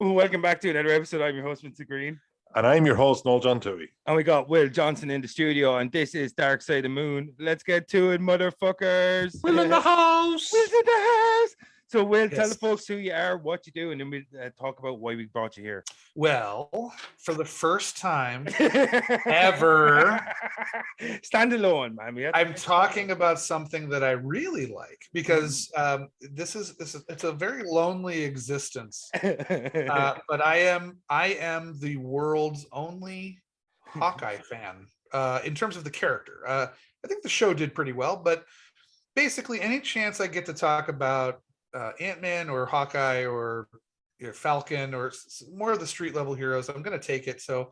Welcome back to another episode. I'm your host, Mr. Green. And I'm your host, Noel John Tui. And we got Will Johnson in the studio, and this is Dark Side of the Moon. Let's get to it, motherfuckers. Will in the house. Will's in the house. So, Will, Yes. tell the folks who you are, what you do, and then we'll talk about why we brought you here. Well, for the first time ever, Stand alone, man. I'm talking about something that I really like because it's a very lonely existence. But I am the world's only Hawkeye fan in terms of the character. I think the show did pretty well, but basically, any chance I get to talk about Ant-Man or Hawkeye or Falcon or more of the street level heroes, I'm going to take it. So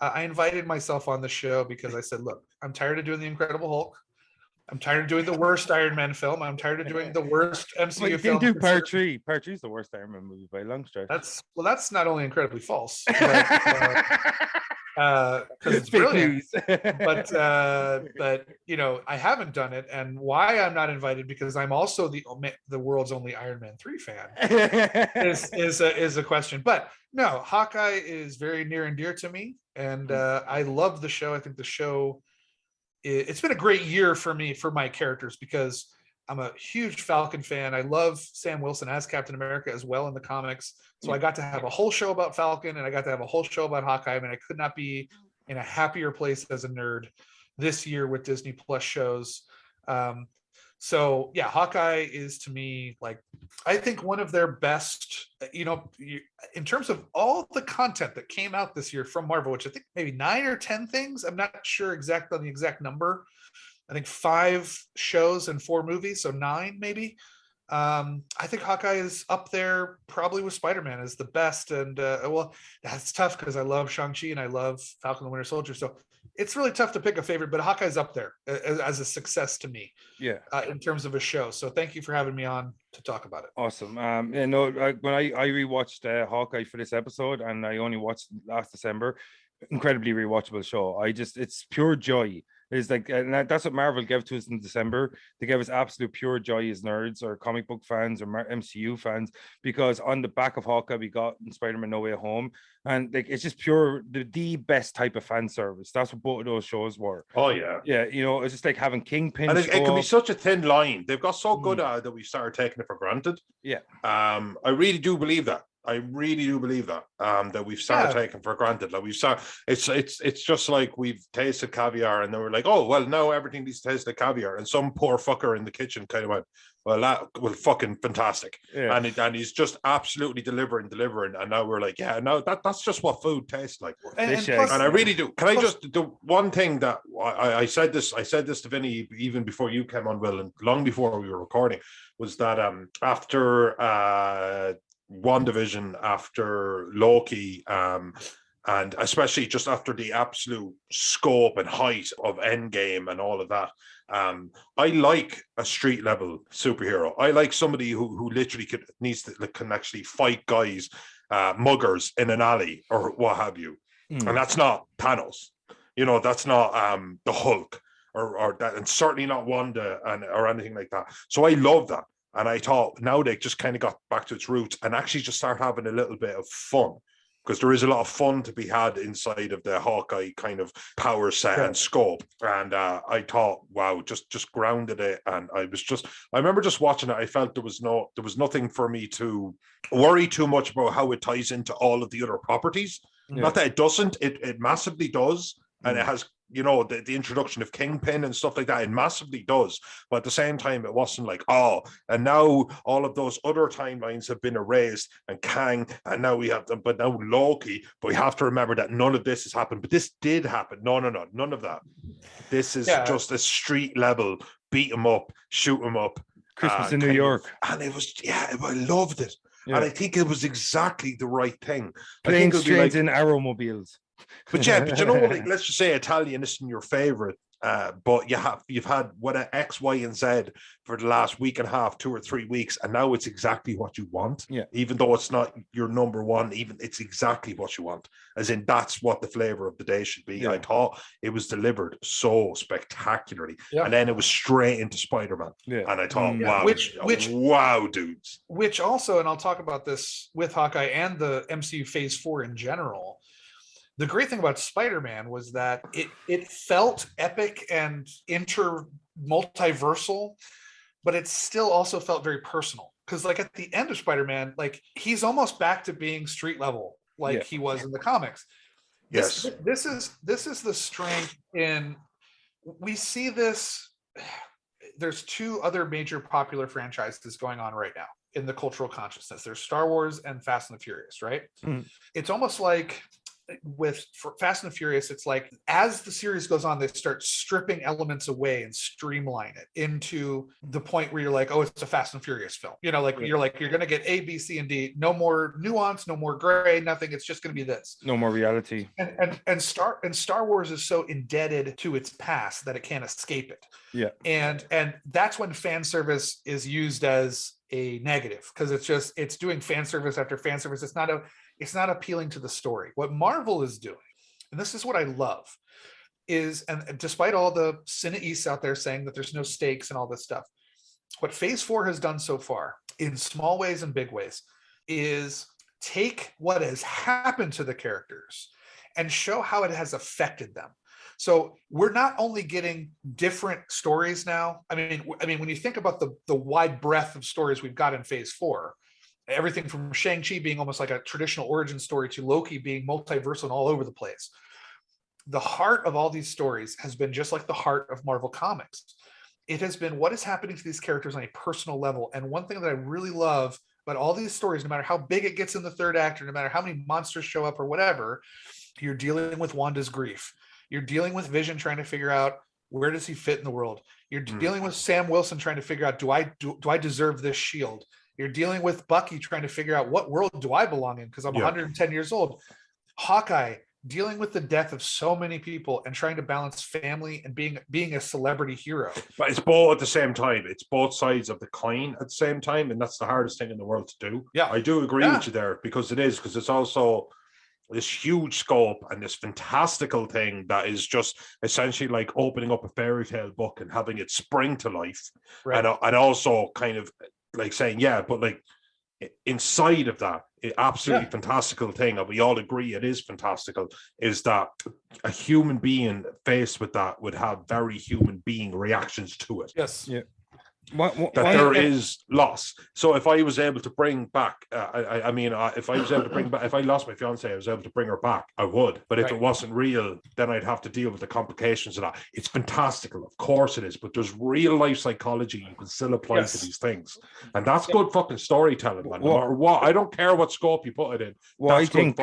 I invited myself on the show because I said, look, I'm tired of doing the Incredible Hulk. I'm tired of doing the worst Iron Man film. I'm tired of doing the worst MCU film. You do part three. Part 3 is the worst Iron Man movie by a long stretch. That's not only incredibly false, because it's brilliant. but you know, I haven't done it, and why I'm not invited because I'm also the world's only Iron Man 3 fan is a question. But no, Hawkeye is very near and dear to me, and I love the show. I think the show, it's been a great year for me for my characters because I'm a huge Falcon fan. I love Sam Wilson as Captain America as well in the comics. So I got to have a whole show about Falcon, and I got to have a whole show about Hawkeye. I mean, I could not be in a happier place as a nerd this year with Disney Plus shows. So yeah, Hawkeye is to me, like, I think one of their best, in terms of all the content that came out this year from Marvel, which I think maybe 9 or 10 things. I'm not sure exactly on the exact number. I think 5 shows and 4 movies, so 9 maybe. I think Hawkeye is up there probably with Spider-Man as the best. And well, that's tough because I love Shang-Chi and I love Falcon and the Winter Soldier. So it's really tough to pick a favorite, but Hawkeye's up there as a success to me. Yeah. In terms of a show. So thank you for having me on to talk about it. Awesome. When I rewatched Hawkeye for this episode, and I only watched last December, incredibly rewatchable show. It's pure joy. It's like, and that's what Marvel gave to us in December. They gave us absolute pure joy as nerds or comic book fans or MCU fans, because on the back of Hawkeye we got Spider-Man No Way Home, and like it's just pure the best type of fan service. That's what both of those shows were. Oh yeah, yeah. It's just like having Kingpin. And it can be such a thin line. They've got so good at it that we started taking it for granted. Yeah. I really do believe that. That we've started taking for granted. Like it's just like we've tasted caviar and then we're like, oh well, now everything needs to taste like caviar. And some poor fucker in the kitchen kind of went, well, that was fucking fantastic. Yeah. And he's just absolutely delivering. And now we're like, yeah, no, that's just what food tastes like. And I really do. Can I just do one thing that I said this to Vinnie even before you came on, Will, and long before we were recording, was that after WandaVision, after Loki, and especially just after the absolute scope and height of Endgame and all of that, I like a street level superhero. I like somebody who literally can actually fight guys, muggers in an alley or what have you. And that's not Thanos, that's not the Hulk or that, and certainly not Wanda or anything like that. So I love that. And I thought now they just kind of got back to its roots and actually just start having a little bit of fun, because there is a lot of fun to be had inside of the Hawkeye kind of power set and scope. And I thought, wow, just grounded it. And I remember just watching it. I felt there was nothing for me to worry too much about how it ties into all of the other properties. Yeah. Not that it doesn't, it massively does. And it has, the introduction of Kingpin and stuff like that, it massively does. But at the same time, it wasn't like, oh, and now all of those other timelines have been erased, and Kang, and now we have them, but now Loki. But we have to remember that none of this has happened. But this did happen. No, none of that. This is just a street level, beat him up, shoot him up. Christmas in New York. And it was, I loved it. Yeah. And I think it was exactly the right thing. Planes, trains, and aeromobiles. But you know what? Like, let's just say Italian isn't your favorite But you've had what a X, Y, and Z for the last week and a half, 2 or 3 weeks, and now it's exactly what you want. Yeah. Even though it's not your number one, even it's exactly what you want. As in, that's what the flavor of the day should be. Yeah. I thought it was delivered so spectacularly, Yeah. and then it was straight into Spider-Man. Yeah. And I thought, Yeah. wow, dudes. Which also, and I'll talk about this with Hawkeye and the MCU Phase 4 in general. The great thing about Spider-Man was that it felt epic and multiversal, but it still also felt very personal. Because like at the end of Spider-Man, like he's almost back to being street level, like he was in the comics. Yes. This is the strength in. We see this. There's 2 other major popular franchises going on right now in the cultural consciousness. There's Star Wars and Fast and the Furious, right? Mm. It's almost like with Fast and the Furious, it's like as the series goes on, they start stripping elements away and streamline it into the point where you're like, oh, it's a Fast and Furious film. You know, like you're going to get A, B, C, and D. No more nuance, no more gray, nothing. It's just going to be this. No more reality. And Star Wars is so indebted to its past that it can't escape it. Yeah. And that's when fan service is used as a negative, because it's doing fan service after fan service. It's not appealing to the story. What Marvel is doing, and this is what I love, is, and despite all the Cine-East out there saying that there's no stakes and all this stuff, what Phase 4 has done so far, in small ways and big ways, is take what has happened to the characters and show how it has affected them. So we're not only getting different stories now. I mean, when you think about the wide breadth of stories we've got in Phase 4, everything from Shang-Chi being almost like a traditional origin story to Loki being multiversal and all over the place. The heart of all these stories has been just like the heart of Marvel Comics. It has been what is happening to these characters on a personal level. And one thing that I really love about all these stories, no matter how big it gets in the third act, or no matter how many monsters show up or whatever, you're dealing with Wanda's grief. You're dealing with Vision trying to figure out where does he fit in the world. You're dealing with Sam Wilson trying to figure out, do I deserve this shield? You're dealing with Bucky trying to figure out what world do I belong in because I'm 110 years old. Hawkeye dealing with the death of so many people and trying to balance family and being a celebrity hero. But it's both at the same time. It's both sides of the coin at the same time, and that's the hardest thing in the world to do. Yeah, I do agree with you there, because it's also this huge scope and this fantastical thing that is just essentially like opening up a fairy tale book and having it spring to life, right. and also kind of like saying, but like inside of that absolutely fantastical thing, and we all agree it is fantastical, is that a human being faced with that would have very human being reactions to it. Yes. Yeah. There is loss. So if I was able to bring back, if I lost my fiance, I was able to bring her back, I would. But if it wasn't real, then I'd have to deal with the complications of that. It's fantastical, of course it is, but there's real life psychology you can still apply to these things, and that's good fucking storytelling, man. No matter what, I don't care what scope you put it in. Well, I think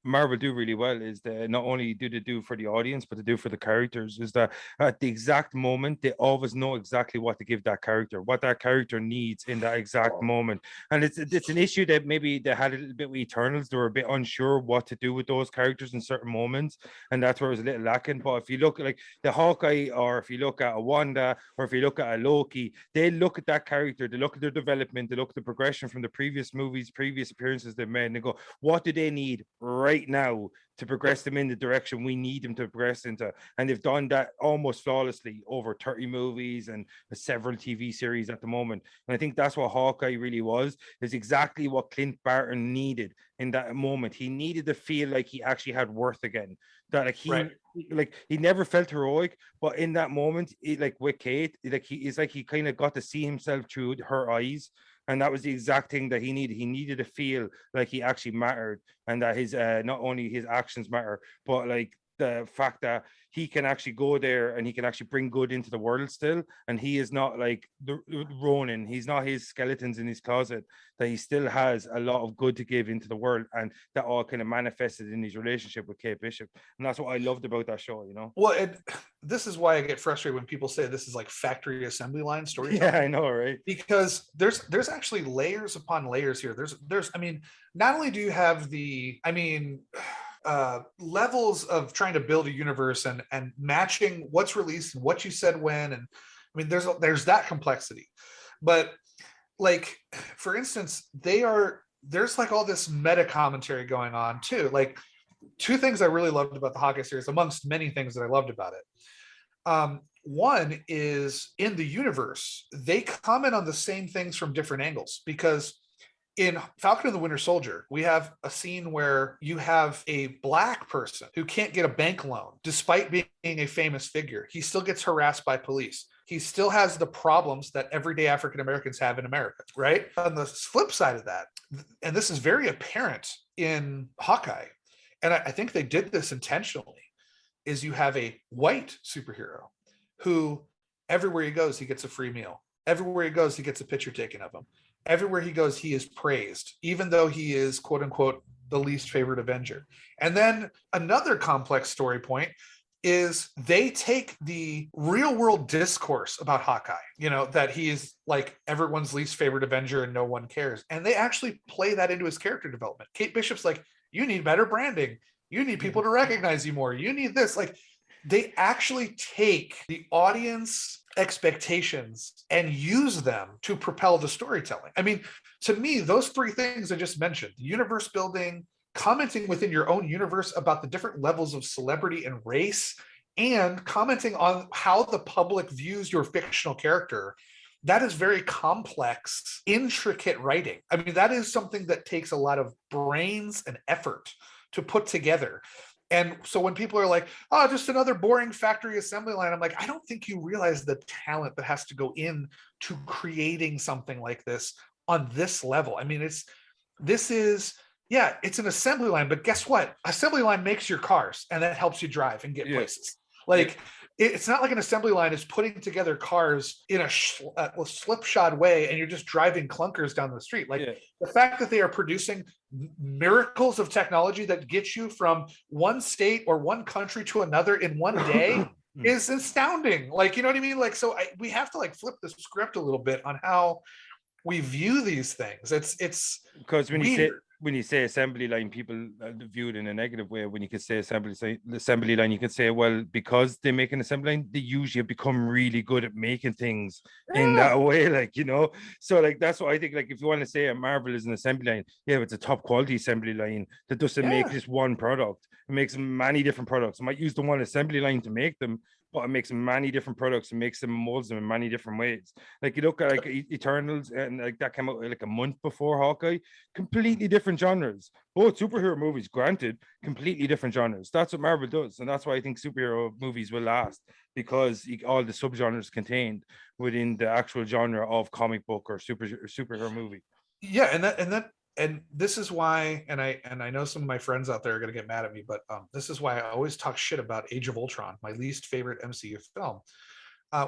Marvel do really well is that not only do they do for the audience, but they do for the characters, is that at the exact moment, they always know exactly what to give that character, what that character needs in that exact moment. And it's an issue that maybe they had a little bit with Eternals. They were a bit unsure what to do with those characters in certain moments, and that's where it was a little lacking. But if you look at like the Hawkeye, or if you look at a Wanda, or if you look at a Loki, they look at that character, they look at their development, they look at the progression from the previous movies, previous appearances they've made, and they go, what do they need right now to progress them in the direction we need them to progress into? And they've done that almost flawlessly over 30 movies and several TV series at the moment. And I think that's what Hawkeye really was, is exactly what Clint Barton needed in that moment. He needed to feel like he actually had worth again, that like he never felt heroic, but in that moment, like with Kate, like he kind of got to see himself through her eyes. And that was the exact thing that he needed. He needed to feel like he actually mattered, and that his not only his actions matter, but like the fact that he can actually go there and he can actually bring good into the world still. And he is not like the Ronin. He's not his skeletons in his closet, that he still has a lot of good to give into the world. And that all kind of manifested in his relationship with Kate Bishop. And that's what I loved about that show, you know? Well, this is why I get frustrated when people say this is like factory assembly line storytelling. Yeah, I know, right? Because there's actually layers upon layers here. There's, I mean, not only do you have levels of trying to build a universe and matching what's released and what you said when. And I mean, there's that complexity. But like, for instance, there's like all this meta commentary going on too. Like, two things I really loved about the Hawkeye series, amongst many things that I loved about it. One is, in the universe, they comment on the same things from different angles, because in Falcon and the Winter Soldier, we have a scene where you have a black person who can't get a bank loan despite being a famous figure. He still gets harassed by police. He still has the problems that everyday African Americans have in America, right? On the flip side of that, and this is very apparent in Hawkeye, and I think they did this intentionally, is you have a white superhero who, everywhere he goes, he gets a free meal. Everywhere he goes, he gets a picture taken of him. Everywhere he goes, he is praised, even though he is, quote unquote, the least favorite Avenger. And then another complex story point is they take the real world discourse about Hawkeye, that he is like everyone's least favorite Avenger and no one cares. And they actually play that into his character development. Kate Bishop's like, you need better branding. You need people to recognize you more. You need this. Like, they actually take the audience expectations and use them to propel the storytelling. I mean, to me, those three things I just mentioned, universe building, commenting within your own universe about the different levels of celebrity and race, and commenting on how the public views your fictional character, that is very complex, intricate writing. I mean, that is something that takes a lot of brains and effort to put together. And so when people are like, oh, just another boring factory assembly line, I'm like, I don't think you realize the talent that has to go in to creating something like this on this level. I mean, it's an assembly line, but guess what? Assembly line makes your cars, and that helps you drive and get places. Like, it's not like an assembly line is putting together cars in a slipshod way and you're just driving clunkers down the street. Like, the fact that they are producing miracles of technology that get you from one state or one country to another in one day is astounding. Like, you know what I mean? Like, so we have to like flip the script a little bit on how we view these things. It's because when you say assembly line, people view it in a negative way. When you can say assembly line, you can say, well, because they make an assembly line, they usually have become really good at making things in that way, so like that's what I think. Like, if you want to say a Marvel is an assembly line, it's a top quality assembly line that doesn't make just one product. It makes many different products. It might use the one assembly line to make them, but it makes many different products and makes them, molds them in many different ways. Like, you look at like Eternals, and like that came out like a month before Hawkeye. Completely different genres, both superhero movies, granted, completely different genres. That's what Marvel does, and that's why I think superhero movies will last, because all the subgenres contained within the actual genre of comic book or superhero movie. And this is why, and I know some of my friends out there are going to get mad at me, but this is why I always talk shit about Age of Ultron, my least favorite MCU film.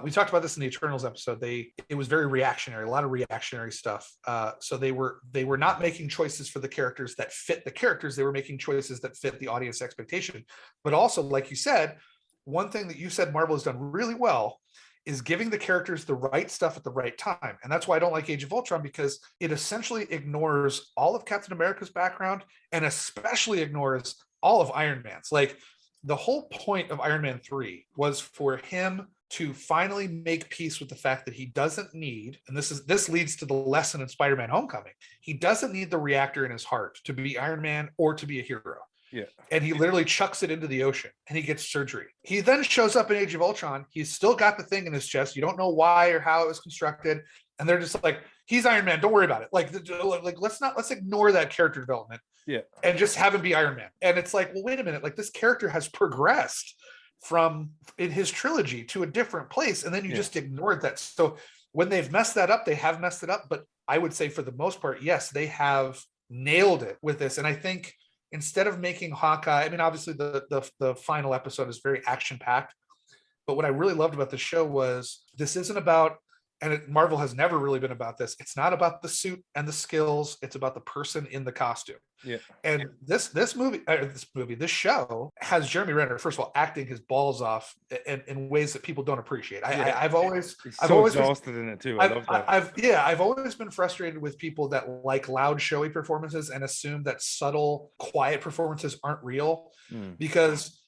We talked about this in the Eternals episode. It was very reactionary, a lot of reactionary stuff. So they were not making choices for the characters that fit the characters. They were making choices that fit the audience expectation. But also, like you said, one thing that you said Marvel has done really well is giving the characters the right stuff at the right time. And that's why I don't like Age of Ultron, because it essentially ignores all of Captain America's background, and especially ignores all of Iron Man's. Like, the whole point of Iron Man 3 was for him to finally make peace with the fact that he doesn't need, and this leads to the lesson in Spider-Man Homecoming, he doesn't need the reactor in his heart to be Iron Man or to be a hero. Yeah. And he literally chucks it into the ocean and he gets surgery. He then shows up in Age of Ultron. He's still got the thing in his chest. You don't know why or how it was constructed. And they're just like, he's Iron Man. Don't worry about it. Like let's ignore that character development. Yeah. And just have him be Iron Man. And it's like, well, wait a minute. Like, this character has progressed from in his trilogy to a different place. And then you just ignored that. So when they've messed that up, they have messed it up. But I would say for the most part, yes, they have nailed it with this. And I think, instead of making Hawkeye, I mean, obviously the final episode is very action packed, but what I really loved about the show was this isn't about and Marvel has never really been about this. It's not about the suit and the skills. It's about the person in the costume. Yeah. And this show has Jeremy Renner, first of all, acting his balls off in ways that people don't appreciate. I've always exhausted in it too. I love that. I've always been frustrated with people that like loud, showy performances and assume that subtle, quiet performances aren't real, because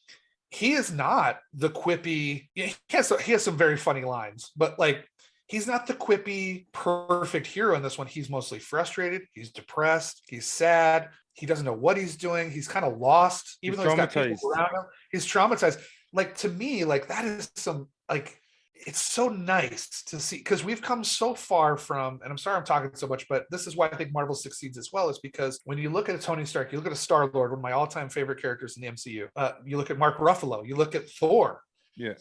he is not the quippy. He has some very funny lines, but like, he's not the quippy, perfect hero in this one. He's mostly frustrated. He's depressed. He's sad. He doesn't know what he's doing. He's kind of lost, even though he's got people around him. He's traumatized. Like, to me, like, that is some, like, it's so nice to see, because we've come so far from, and I'm sorry I'm talking so much, but this is why I think Marvel succeeds as well, is because when you look at a Tony Stark, you look at a Star-Lord, one of my all-time favorite characters in the MCU. You look at Mark Ruffalo, you look at Thor. Yeah.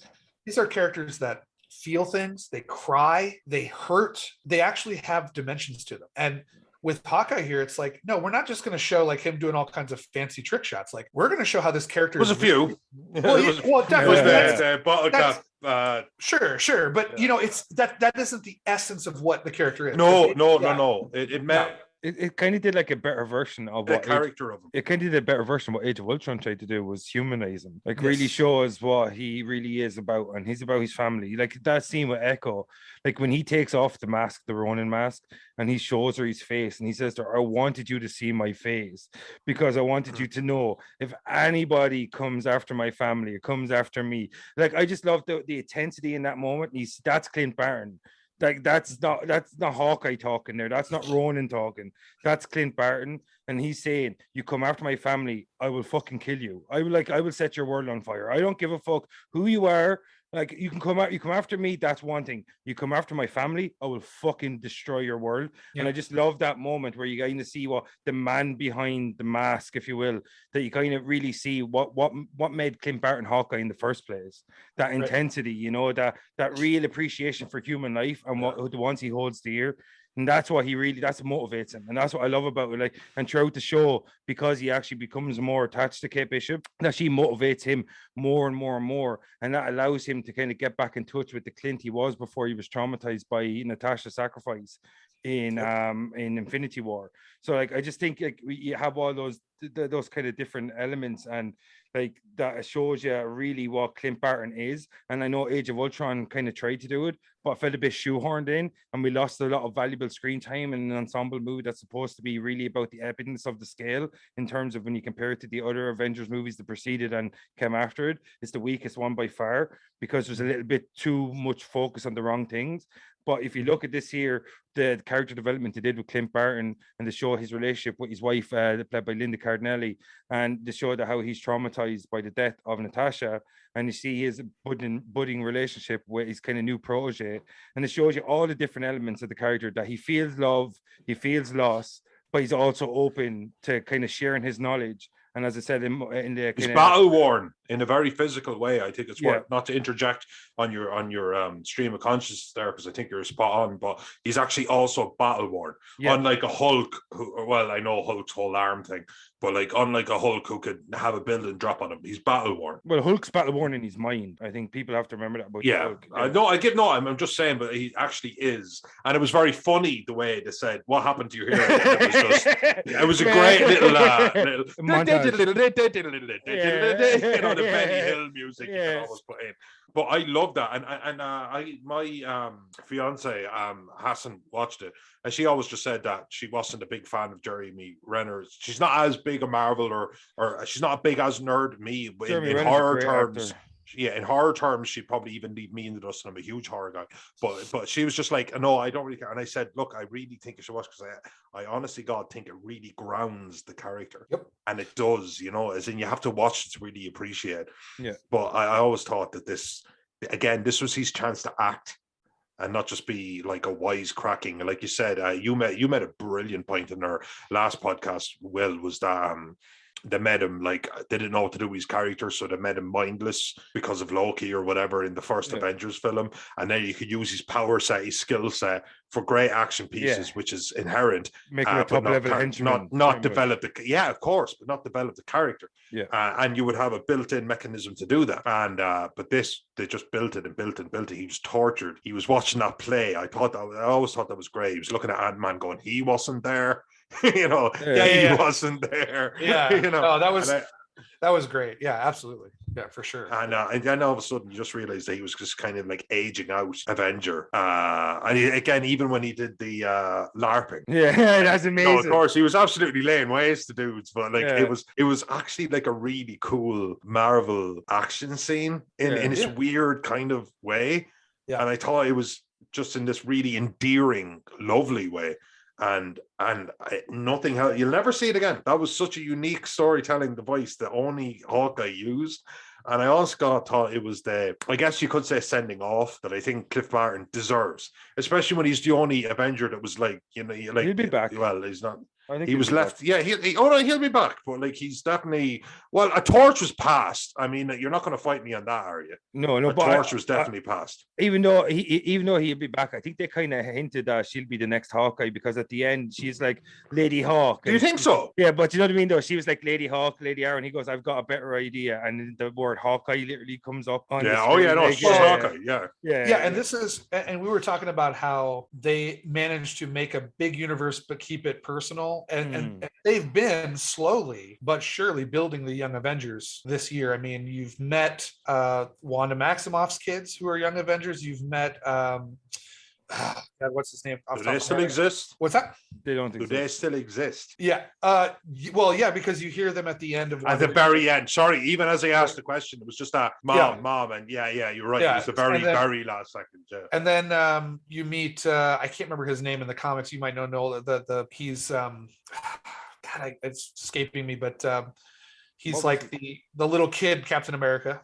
These are characters that feel things, they cry, they hurt, they actually have dimensions to them. And with Hawkeye here, it's like, no, we're not just going to show like him doing all kinds of fancy trick shots. Like, we're going to show how this character was a few. Well, definitely. Sure. But you know, it's that isn't the essence of what the character is. No. It meant. It kind of did like a better version of the character of him. It kind of did a better version of what Age of Ultron tried to do, was humanize him, like really show us what he really is about, and he's about his family. Like that scene with Echo, like when he takes off the mask, the Ronin mask, and he shows her his face, and he says to her, "I wanted you to see my face because I wanted you to know if anybody comes after my family, it comes after me." Like, I just love the intensity in that moment. That's Clint Barton. Like, that's not Hawkeye talking there. That's not Ronan talking. That's Clint Barton, and he's saying, "You come after my family, I will fucking kill you. I will set your world on fire. I don't give a fuck who you are. Like, you come after me, that's one thing. You come after my family, I will fucking destroy your world." Yeah. And I just love that moment where you kind of see what the man behind the mask, if you will, that you kind of really see what made Clint Barton Hawkeye in the first place. That intensity, you know, that real appreciation for human life and what the ones he holds dear. And that's what that's what motivates him. And that's what I love about it. Like, and throughout the show, because he actually becomes more attached to Kate Bishop, that she motivates him more and more and more. And that allows him to kind of get back in touch with the Clint he was before he was traumatized by Natasha's sacrifice in Infinity War. So like, I just think like you have all those kind of different elements, and like that shows you really what Clint Barton is. And I know Age of Ultron kind of tried to do it, but I felt a bit shoehorned in, and we lost a lot of valuable screen time in an ensemble movie that's supposed to be really about the epicness of the scale in terms of when you compare it to the other Avengers movies that preceded and came after it. It's the weakest one by far because there's a little bit too much focus on the wrong things. But if you look at this here, the character development they did with Clint Barton, and to show his relationship with his wife, played by Linda Cardinelli, and to show that how he's traumatized by the death of Natasha, and you see his budding relationship with his kind of new protege, and it shows you all the different elements of the character, that he feels love, he feels loss, but he's also open to kind of sharing his knowledge. And as I said, he's battle worn in a very physical way. I think it's worth not to interject on your stream of consciousness there, because I think you're spot on. But he's actually also battle worn, unlike a Hulk. I know Hulk's whole arm thing, but like unlike a Hulk who could have a building drop on him, he's battle worn. Well, Hulk's battle worn in his mind. I think people have to remember that about Hulk. I'm just saying, but he actually is, and it was very funny the way they said, "What happened to your hero?" It was a great little montage. You know, the Benny Hill music you can always put in. But I love that, and my fiance Hassan watched it, and she always just said that she wasn't a big fan of Jeremy Renner. She's not as big a Marvel or she's not as big as nerd me in horror terms. Actor. Yeah, in horror terms, she'd probably even leave me in the dust, and I'm a huge horror guy. But she was just like, "No, I don't really care." And I said, "Look, I really think you should watch, because I honestly, God, think it really grounds the character." Yep. And it does, you know, as in you have to watch it to really appreciate. Yeah. But I always thought that this was his chance to act and not just be like a wisecracking. Like you said, you made a brilliant point in our last podcast, Will, was that they made him like they didn't know what to do with his character, so they made him mindless because of Loki or whatever in the first Avengers film. And then you could use his power set, his skill set for great action pieces, which is inherent. Make him a top level henchman. Not develop the of course, but not develop the character. Yeah. And you would have a built-in mechanism to do that. And but this, they just built it and built and built it. He was tortured. He was watching that play. I always thought that was great. He was looking at Ant-Man going, he wasn't there. He wasn't there. That was great. Yeah, absolutely. Yeah, for sure. And then all of a sudden you just realize that he was just kind of like aging out Avenger. And even when he did the LARPing. Yeah, that's amazing. No, of course, he was absolutely laying waste to dudes, but like it was actually like a really cool Marvel action scene in this weird kind of way. Yeah. And I thought it was just in this really endearing, lovely way. And nothing else. You'll never see it again. That was such a unique storytelling device that only Hawkeye used. And I also thought it was I guess you could say sending off that I think Cliff Barton deserves, especially when he's the only Avenger that was like, he'll be back. Well, he's not. I think he was left. Back. Yeah, he'll be back. But like, he's definitely. Well, a torch was passed. I mean, you're not going to fight me on that, are you? No. A torch was definitely passed. Even though he'll be back, I think they kind of hinted that she'll be the next Hawkeye, because at the end she's like Lady Hawk. Do you think so? Yeah, but you know what I mean. Though she was like Lady Hawk, Lady Arrow, and he goes, "I've got a better idea," and the word Hawkeye literally comes up on. Yeah. Oh yeah. No. It's Hawkeye. Yeah. And this is, and we were talking about how they managed to make a big universe but keep it personal, and they've been slowly but surely building the Young Avengers this year. I mean, you've met Wanda Maximoff's kids who are Young Avengers. You've met God, what's his name? Do they still exist? What's that? They don't exist. Do they still exist? Yeah. Well, yeah, because you hear them at the end of at the very end. Sorry, even as I asked the question, it was just that mom, and you're right. Yeah. It was the very last second. Yeah. And then you meet I can't remember his name in the comics. You might know Noel. He's God, it's escaping me, but he's like the little kid Captain America.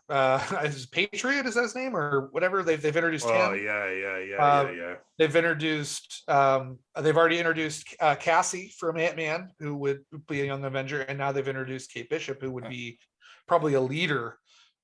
Is Patriot, is that his name or whatever? They've introduced him. Oh yeah. They've introduced they've already introduced Cassie from Ant-Man, who would be a Young Avenger, and now they've introduced Kate Bishop, who would be probably a leader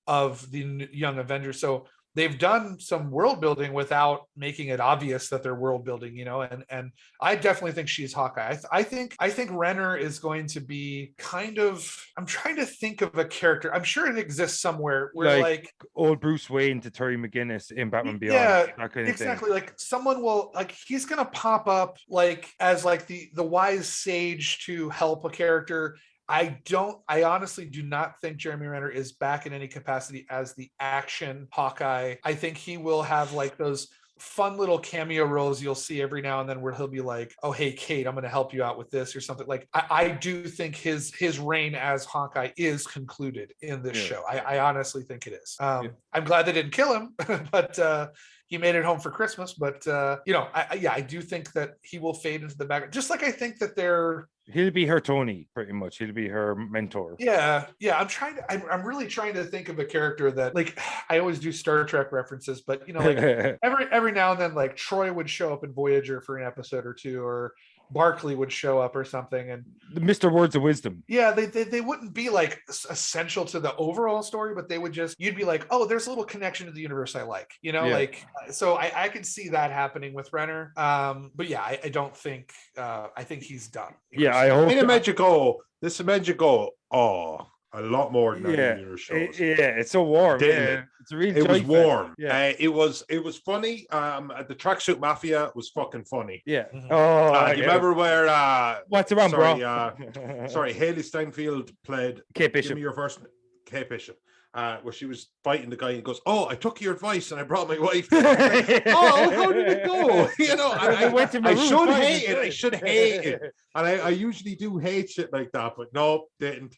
of the Young Avengers. So they've done some world building without making it obvious that they're world building, and I definitely think she's Hawkeye. I think Renner is going to be kind of, I'm trying to think of a character. I'm sure it exists somewhere where like old Bruce Wayne to Terry McGinnis in Batman Beyond. Yeah, that kind of exactly. Thing. Like someone will, like, he's going to pop up like as like the wise sage to help a character. I honestly do not think Jeremy Renner is back in any capacity as the action Hawkeye. I think he will have like those fun little cameo roles you'll see every now and then where he'll be like, oh, hey, Kate, I'm going to help you out with this or something. Like, I do think his reign as Hawkeye is concluded in this show. I honestly think it is. I'm glad they didn't kill him, but he made it home for Christmas. But, I do think that he will fade into the background. Just like I think that he'll be her Tony, pretty much. He'll be her mentor. Yeah. I'm really trying to think of a character that, like, I always do Star Trek references, but like every now and then, like Troy would show up in Voyager for an episode or two, or Barkley would show up or something, and Mr. Words of Wisdom. Yeah, they wouldn't be like essential to the overall story, but they would you'd be like, oh, there's a little connection to the universe I like, like, so I could see that happening with Renner. But yeah, I don't think I think he's done. Yeah, I hope. This made you go, oh, a lot more than your shows. It's so warm. It's really. It was warm. Yeah, it was funny. The Tracksuit Mafia was fucking funny. Yeah. You remember where? What's around, bro? Sorry, Haley Steinfeld played Kate Bishop. Give me your first. Kate Bishop. Where she was fighting the guy and goes, oh, I took your advice and I brought my wife. Oh, how did it go? I went to my room. I should hate it. And I usually do hate shit like that, but no, didn't.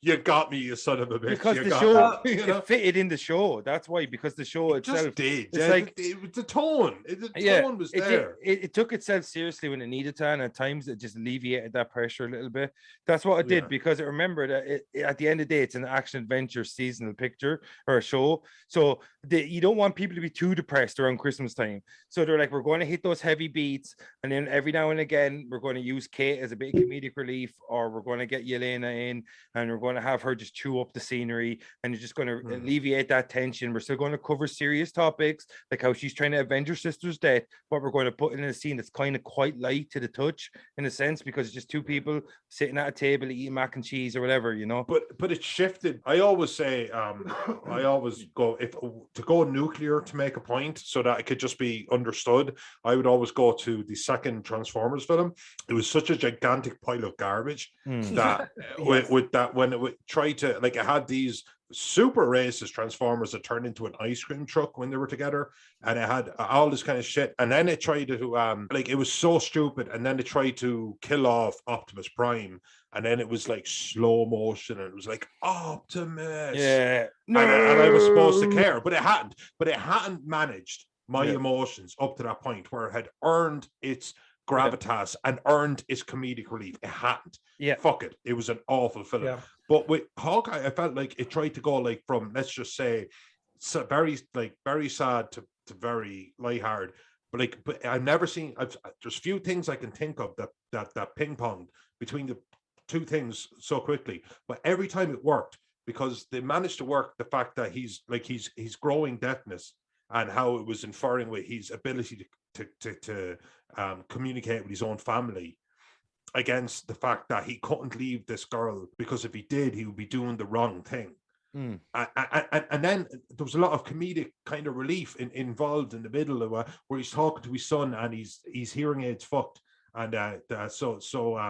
You got me, you son of a bitch. Because the show, it fitted in the show. That's why, because the show itself. Just did. It's like, the tone. The tone was there. It took itself seriously when it needed to, and at times it just alleviated that pressure a little bit. That's what it did, because remember that at the end of the day, it's an action adventure season seasonal picture or a show. So you don't want people to be too depressed around Christmas time. So they're like, we're going to hit those heavy beats, and then every now and again we're going to use Kate as a bit of comedic relief, or we're going to get Yelena in and we're going to have her just chew up the scenery, and you're just going to alleviate that tension. We're still going to cover serious topics like how she's trying to avenge her sister's death, but we're going to put in a scene that's kind of quite light to the touch in a sense, because it's just two people sitting at a table eating mac and cheese or whatever, you know. But it shifted. I always say, I always go, if to go nuclear to make a point so that it could just be understood, I would always go to the second Transformers film. It was such a gigantic pile of garbage that with that, when it would try to, like, it had these super racist Transformers that turned into an ice cream truck when they were together, and it had all this kind of shit, and then it tried to like, it was so stupid, and then they tried to kill off Optimus Prime, and then it was like slow motion, and it was like, Optimus, and I was supposed to care, but it hadn't managed my emotions up to that point where it had earned its gravitas and earned its comedic relief. It hadn't. Fuck it, it was an awful film. But with Hawkeye, I felt like it tried to go like from, let's just say, so very sad to very lighthearted. But I've never seen. There's few things I can think of that ping pong between the two things so quickly. But every time it worked, because they managed to work the fact that he's growing deafness, and how it was inferring with his ability to communicate with his own family, against the fact that he couldn't leave this girl, because if he did, he would be doing the wrong thing. And then there was a lot of comedic kind of relief involved in the middle of where he's talking to his son and his hearing aids fucked. And so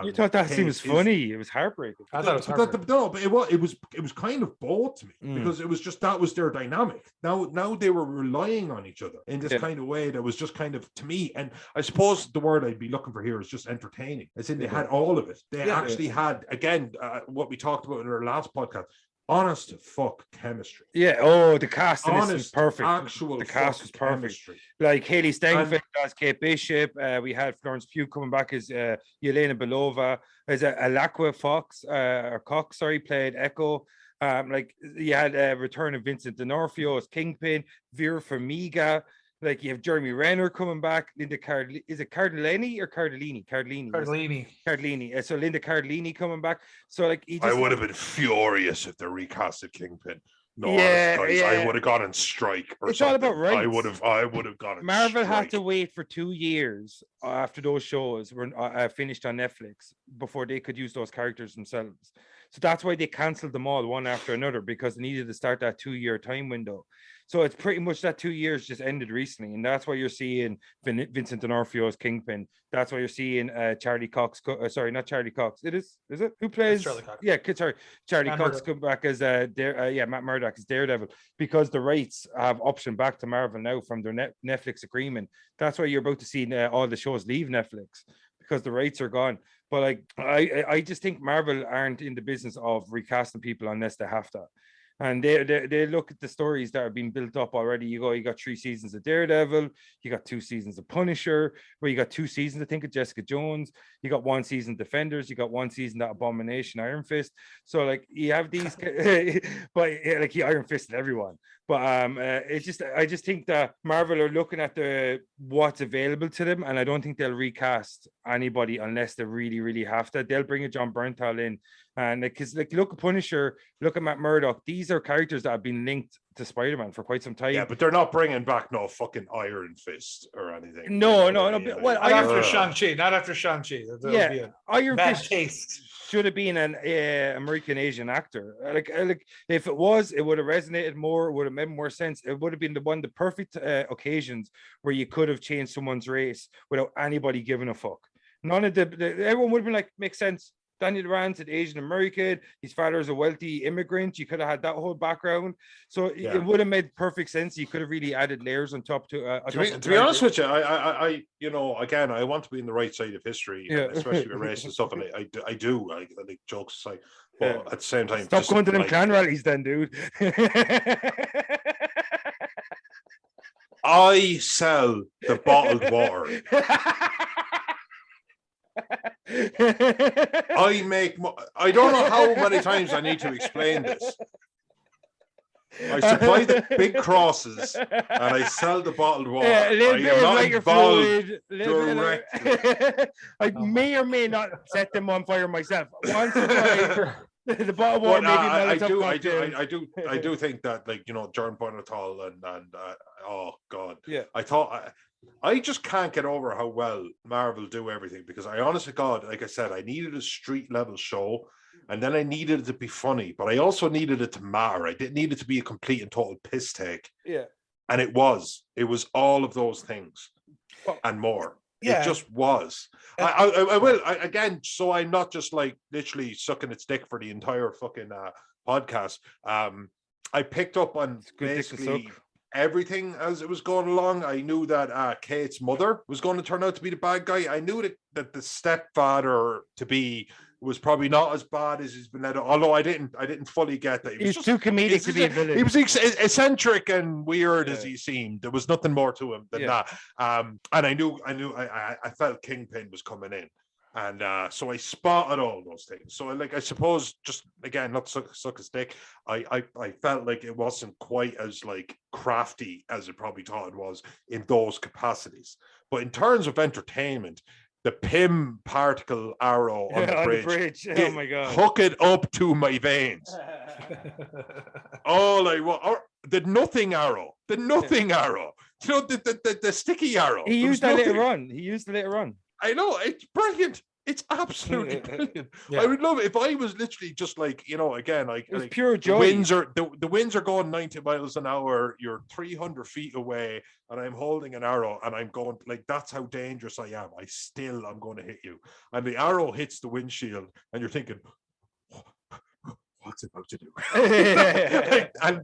you thought that scene was funny. It was heartbreaking. I thought it was heartbreaking. No, but it was kind of both to me, because it was just, that was their dynamic. Now they were relying on each other in this kind of way that was just kind of, to me, and I suppose the word I'd be looking for here is just entertaining. As in, they had all of it. They actually had, again, what we talked about in our last podcast, honest to fuck chemistry. The cast in this was perfect. The cast was perfect. Chemistry. Like Haley Steinfeld as Kate Bishop. We had Florence Pugh coming back as Yelena Belova, as Alakwa Fox or Cox, played Echo. Like you had return of Vincent D'Onofrio as Kingpin, Vera Farmiga. Like you have Jeremy Renner coming back, Linda is it Cardellini or Cardellini? Cardellini. So Linda Cardellini coming back. So like I would have been furious if they recasted Kingpin. I would have gone on strike. Or it's something. All about rights. I would have gone on Marvel strike. had to wait for 2 years after those shows were finished on Netflix before they could use those characters themselves. So that's why they cancelled them all one after another, because they needed to start that 2-year time window. So it's pretty much that 2 years just ended recently, and that's why you're seeing Vincent D'Onofrio as Kingpin. That's why you're seeing Charlie Cox. Not Charlie Cox. Is it? Who plays? Charlie Cox. Yeah, Charlie Matt Cox Murdock. come back as Matt Murdock as Daredevil, because the rights have optioned back to Marvel now from their Netflix agreement. That's why you're about to see all the shows leave Netflix, because the rights are gone. But like, I just think Marvel aren't in the business of recasting people unless they have to. And they look at the stories that are being built up already. You got 3 seasons of Daredevil, you got 2 seasons of Punisher, where you got 2 seasons, I think, of Jessica Jones, you got 1 season Defenders, you got 1 season of Abomination, Iron Fist. So like you have these, but like he Iron Fisted everyone. But I just think that Marvel are looking at what's available to them, and I don't think they'll recast anybody unless they really, really have to. They'll bring a John Bernthal in, and because like look at Punisher, look at Matt Murdock. These are characters that have been linked to Spider-Man for quite some time. Yeah, but they're not bringing back no fucking Iron Fist or anything. No. Well, not after Shang-Chi. Not after Shang-Chi. Iron bad Fist taste. should have been an American Asian actor. Like if it was, it would have resonated more. It would have made more sense. It would have been the perfect occasions where you could have changed someone's race without anybody giving a fuck. None of everyone would have been like, makes sense. Daniel Rand said Asian American. His father is a wealthy immigrant. You could have had that whole background, so it would have made perfect sense. You could have really added layers on top to. To be honest with you, I again, I want to be in the right side of history, especially with race and stuff, and I do. I like jokes aside, but at the same time, stop going to them clan rallies, then, dude. I sell the bottled water. I don't know how many times I need to explain this. I supply the big crosses and I sell the bottled water. A little bit of lighter fluid. I may or may not set them on fire myself. Once or twice. The bottle of water, maybe I do think that, like, you know, John Bonnetal and oh god, yeah. I just can't get over how well Marvel do everything, because I honestly, God, like I said, I needed a street level show, and then I needed it to be funny, but I also needed it to matter. I didn't need it to be a complete and total piss take. Yeah, and it was all of those things and more. Yeah. It just was. I will again, so I'm not just like literally sucking its dick for the entire fucking podcast. I picked up on basically everything as it was going along. I knew that Kate's mother was going to turn out to be the bad guy. I knew that the stepfather to be was probably not as bad as he's been led, although I didn't fully get that. He was too comedic to be a villain. He was eccentric and weird as he seemed. There was nothing more to him than that. And I felt Kingpin was coming in. And so I spotted all those things. So I suppose, just again, not suck his dick, I felt like it wasn't quite as like crafty as it probably thought it was in those capacities. But in terms of entertainment, the Pym particle arrow on the bridge. Oh my god! Hook it up to my veins. All I want, or the nothing arrow. You know, the sticky arrow. He used that later on. I know, it's brilliant. It's absolutely brilliant. I would love it if I was literally just like, you know, again, like it was pure joy. The winds are going 90 miles an hour. You're 300 feet away, and I'm holding an arrow, and I'm going like, that's how dangerous I am. I'm going to hit you, and the arrow hits the windshield, and you're thinking, what's it about to do? And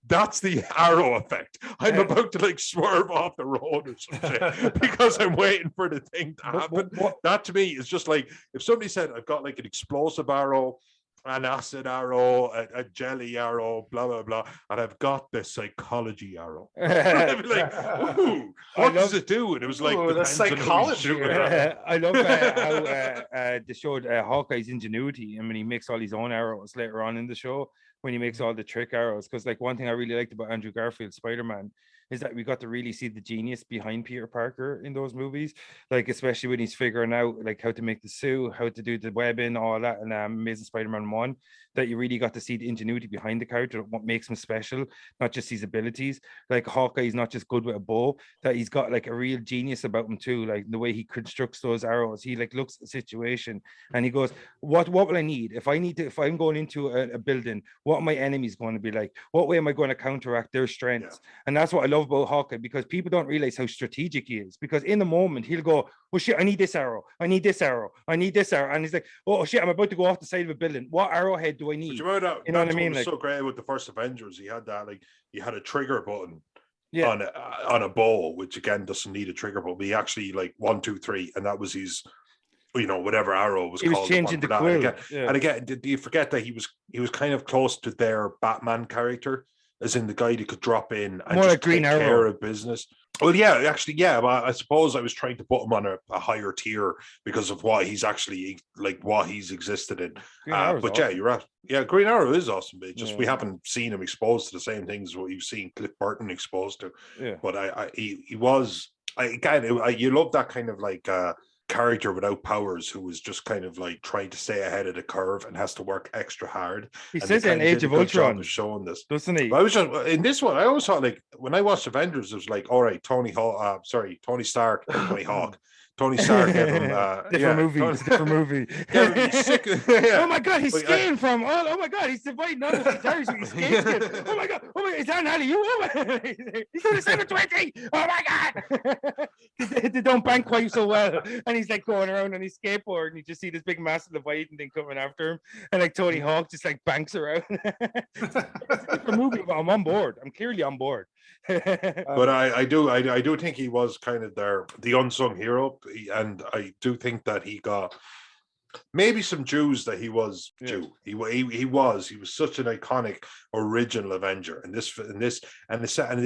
that's the arrow effect. I'm about to like swerve off the road or something because I'm waiting for the thing to happen. That to me is just like if somebody said, I've got like an explosive arrow, an acid arrow, a jelly arrow, blah blah blah, and I've got the psychology arrow. I'd be like, ooh, what does it do? And it was like the psychology. I love how they showed Hawkeye's ingenuity, and when he makes all his own arrows later on in the show, when he makes all the trick arrows. Because like one thing I really liked about Andrew Garfield's Spider-Man is that we got to really see the genius behind Peter Parker in those movies, like especially when he's figuring out like how to make the suit, how to do the webbing, all that, and Amazing Spider-Man 1, that you really got to see the ingenuity behind the character, what makes him special, not just his abilities. Like Hawkeye is not just good with a bow, that he's got like a real genius about him too, like the way he constructs those arrows. He like looks at the situation and he goes, what will I need? If I'm going into a building, what are my enemies going to be like? What way am I going to counteract their strengths? And that's what I love about Hawkeye, because people don't realize how strategic he is, because in the moment he'll go, well shit, I need this arrow, I need this arrow, I need this arrow, and he's like, oh shit, I'm about to go off the side of a building, what arrowhead do I need? You know what I mean? Like, so great with the first Avengers, he had that, like he had a trigger button on a bow, which again doesn't need a trigger button, but he actually like 1 2 3, and that was his, you know, whatever arrow was called. He was changing the quill. And again, do you forget that he was kind of close to their Batman character, as in the guy that could drop in and more just like Green take Arrow. care of business. Well, yeah, actually, yeah. But I suppose I was trying to put him on a higher tier because of what he's actually like, what he's existed in. But awesome. Yeah, you're right. Yeah, Green Arrow is awesome. But just we haven't seen him exposed to the same things as what you've seen Cliff Burton exposed to. Yeah. But he was. You love that kind of like character without powers who was just kind of like trying to stay ahead of the curve and has to work extra hard. He says in Age of Ultron, showing this, doesn't he? But I was just in this one. I always thought, like, when I watched Avengers, it was like, all right, Tony Stark, Tony Hawk. Tony Stark, different movie. Oh my god, he's skating from. Oh my god, he's dividing all the guitars. He's skating. Oh my god, is that Nally? He's doing a 720. Oh my god, they don't bank quite so well, and he's like going around on his skateboard, and you just see this big massive Leviathan thing coming after him, and like Tony Hawk just like banks around. It's a movie, but I'm on board. I'm clearly on board. But I do think he was kind of the unsung hero, and I do think that he got maybe some dues that he was due. He was such an iconic original Avenger, and they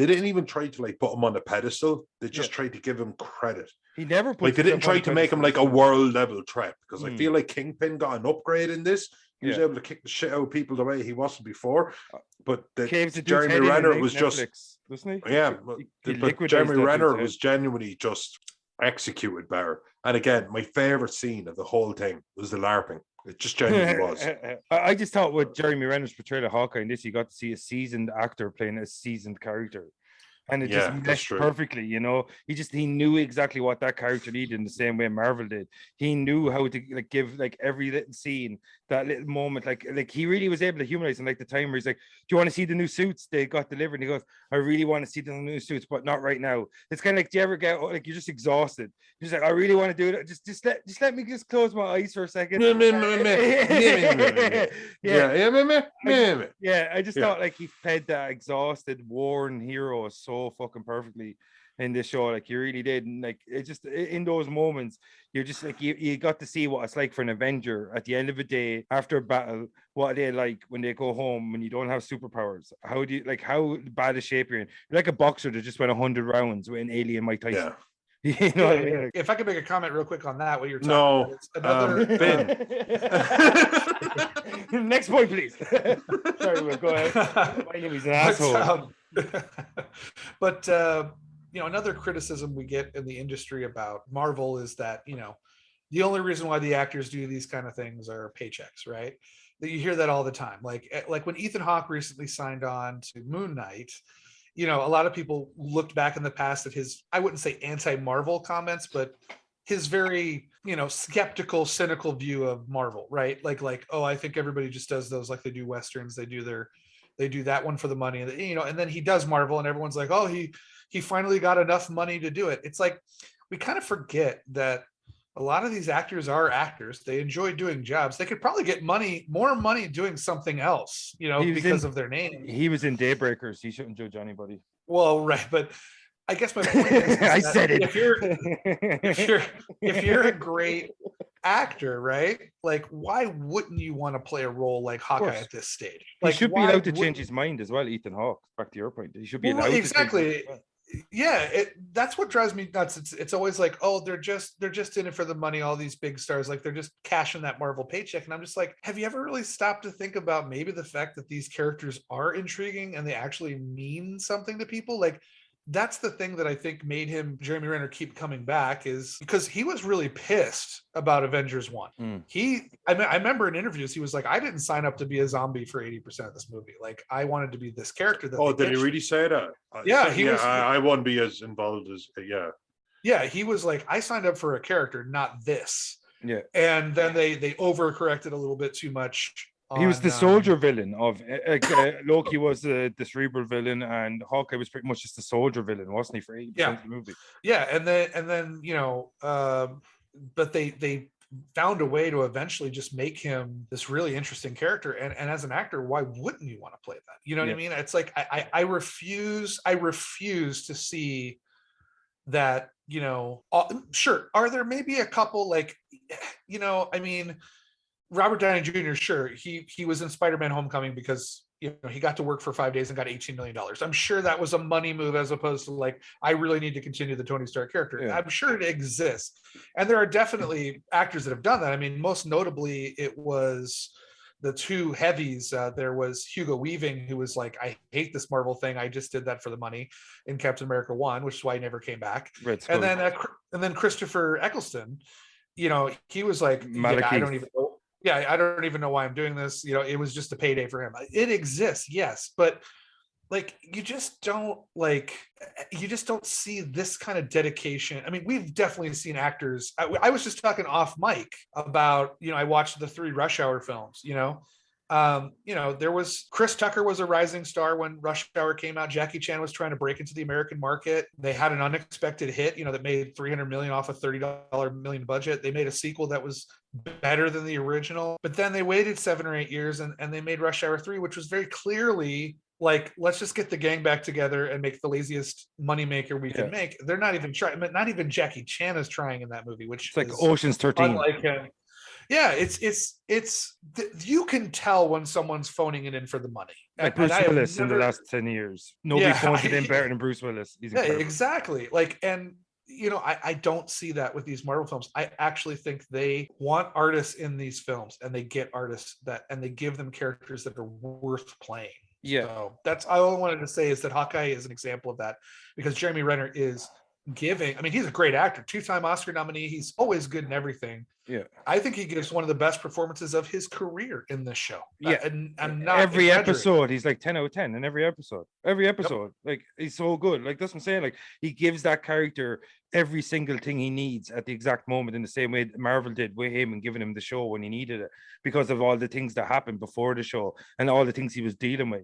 didn't even try to like put him on a pedestal. They just tried to give him credit. He never they didn't try to make him like a world level threat, because I feel like Kingpin got an upgrade in this He was able to kick the shit out of people the way he wasn't before. But Jeremy Renner was just, wasn't he? Yeah, but Jeremy Renner was genuinely just executed better. And again, my favorite scene of the whole thing was the LARPing. It just genuinely was. I just thought with Jeremy Renner's portrayal of Hawkeye in this, you got to see a seasoned actor playing a seasoned character. And it just meshed perfectly, you know. He knew exactly what that character needed in the same way Marvel did. He knew how to like give like every little scene, that little moment, like he really was able to humanize. And like the time where he's like, "Do you want to see the new suits they got delivered?" And he goes, "I really want to see the new suits, but not right now." It's kind of like, do you ever get like you're just exhausted? You're just like, "I really want to do it. Just let me just close my eyes for a second." I just thought like he played that exhausted, worn hero so fucking perfectly in this show. Like you really did. And like it just in those moments, you're just like you got to see what it's like for an Avenger at the end of a day after a battle, what they like when they go home when you don't have superpowers. How bad a shape you're in. You're like a boxer that just went 100 rounds with an alien Mike Tyson. You know what I mean? If I could make a comment real quick on that, what you're talking about, it's another next point, please. Sorry, Will, go ahead. My name is an asshole. But another criticism we get in the industry about Marvel is that the only reason why the actors do these kind of things are paychecks, right? That you hear that all the time. Like when Ethan Hawke recently signed on to Moon Knight. A lot of people looked back in the past at his, I wouldn't say anti-Marvel comments, but his very, skeptical, cynical view of Marvel, right? Like, oh, I think everybody just does those like they do Westerns. They do that one for the money. And, and then he does Marvel and everyone's like, oh, he finally got enough money to do it. It's like, we kind of forget that a lot of these actors are actors. They enjoy doing jobs. They could probably get more money doing something else, because of their name. He was in Daybreakers. He shouldn't judge anybody. Well, right, but I guess my point is I said it. If you're a great actor, right? Like, why wouldn't you want to play a role like Hawkeye at this stage? Like, he should be allowed to change his mind as well. Ethan Hawke. Back to your point, he should be allowed. Exactly. That's what drives me nuts. It's always like, oh, they're just in it for the money. All these big stars, like they're just cashing that Marvel paycheck. And I'm just like, have you ever really stopped to think about maybe the fact that these characters are intriguing and they actually mean something to people? Like, that's the thing that I think made Jeremy Renner keep coming back, is because he was really pissed about Avengers 1. I remember in interviews, he was like, I didn't sign up to be a zombie for 80% of this movie. Like, I wanted to be this character. Did he really say that? I won't be as involved as, Yeah, he was like, I signed up for a character, not this. Yeah. And then they overcorrected a little bit too much. He was the soldier villain of Loki was the cerebral villain, and Hawkeye was pretty much just the soldier villain, wasn't he, for 80% of the movie? Yeah, and then but they found a way to eventually just make him this really interesting character. And as an actor, why wouldn't you want to play that? You know what I mean? It's like I refuse to see that. Sure, are there maybe a couple like, Robert Downey Jr., sure, he was in Spider-Man Homecoming because he got to work for 5 days and got $18 million. I'm sure that was a money move as opposed to like, I really need to continue the Tony Stark character. Yeah. I'm sure it exists. And there are definitely actors that have done that. I mean, most notably, it was the two heavies. There was Hugo Weaving, who was like, I hate this Marvel thing. I just did that for the money in Captain America 1, which is why he never came back. And then Christopher Eccleston, he was like, I don't even know. Yeah, I don't even know why I'm doing this. It was just a payday for him. It exists, yes, but like you just don't see this kind of dedication. I mean, we've definitely seen actors. I was just talking off mic about, I watched the 3 Rush Hour films, there was Chris Tucker was a rising star when Rush Hour came out. Jackie Chan was trying to break into the American market. They had an unexpected hit, that made $300 million off a $30 million budget. They made a sequel that was better than the original, but then they waited 7 or 8 years and they made Rush Hour 3, which was very clearly like, let's just get the gang back together and make the laziest moneymaker we can make. They're not even trying. Not even Jackie Chan is trying in that movie, which it's like Ocean's 13. Unlike him. Yeah, it's you can tell when someone's phoning it in for the money. Like Bruce Willis in the last 10 years. Nobody phones it in better than Bruce Willis. He's incredible. Exactly. Like, and I don't see that with these Marvel films. I actually think they want artists in these films, and they get artists and they give them characters that are worth playing. Yeah. So that's all I wanted to say, is that Hawkeye is an example of that, because Jeremy Renner is giving. I mean, he's a great actor, 2-time Oscar nominee. He's always good in everything. Yeah. I think he gives one of the best performances of his career in this show. Yeah. And I'm not every episode, he's like 10 out of 10 in every episode. Yep. Like, he's so good. Like, that's what I'm saying. Like, he gives that character every single thing he needs at the exact moment, in the same way Marvel did with him and giving him the show when he needed it, because of all the things that happened before the show and all the things he was dealing with,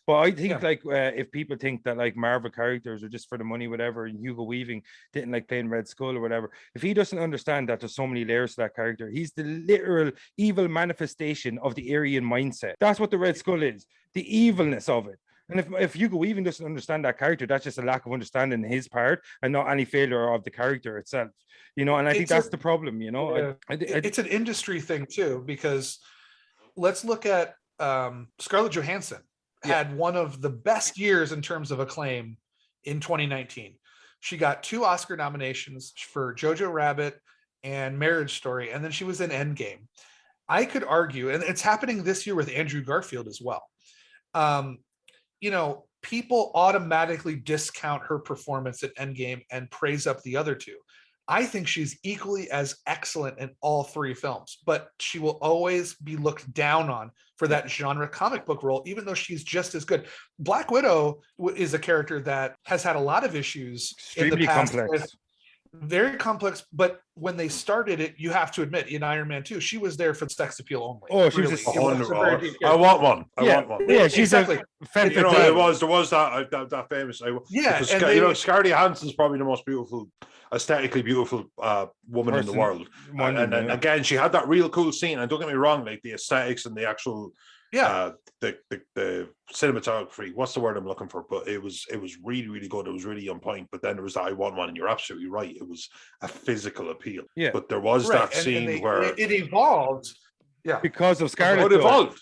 But I think if people think that like Marvel characters are just for the money, whatever, and Hugo Weaving didn't like playing Red Skull or whatever, if he doesn't understand that there's so many layers to that character, he's the literal evil manifestation of the Aryan mindset. That's what the Red Skull is, the evilness of it. And if Hugo Weaving doesn't understand that character, that's just a lack of understanding on his part, and not any failure of the character itself. And I think that's the problem. It's an industry thing too, because let's look at Scarlett Johansson had one of the best years in terms of acclaim in 2019. She got 2 Oscar nominations for Jojo Rabbit and Marriage Story, and then she was in Endgame. I could argue, and it's happening this year with Andrew Garfield as well. People automatically discount her performance at Endgame and praise up the other 2. I think she's equally as excellent in all 3 films, but she will always be looked down on for that genre comic book role, even though she's just as good. Black Widow is a character that has had a lot of issues in the past. Complex. Very complex, but when they started it, you have to admit, in Iron Man 2, she was there for the sex appeal only. Oh, she was I want one. I want one. Yeah, she's exactly. There was that famous. Scarlett Johansson's probably the most beautiful, aesthetically beautiful woman in the world. And again, she had that real cool scene. And don't get me wrong, like the aesthetics and the actual the cinematography, what's the word I'm looking for, but it was really, really good. It was really on point. But then there was that I want one, and you're absolutely right, it was a physical appeal. But there was that scene where it evolved because of Scarlett. It evolved.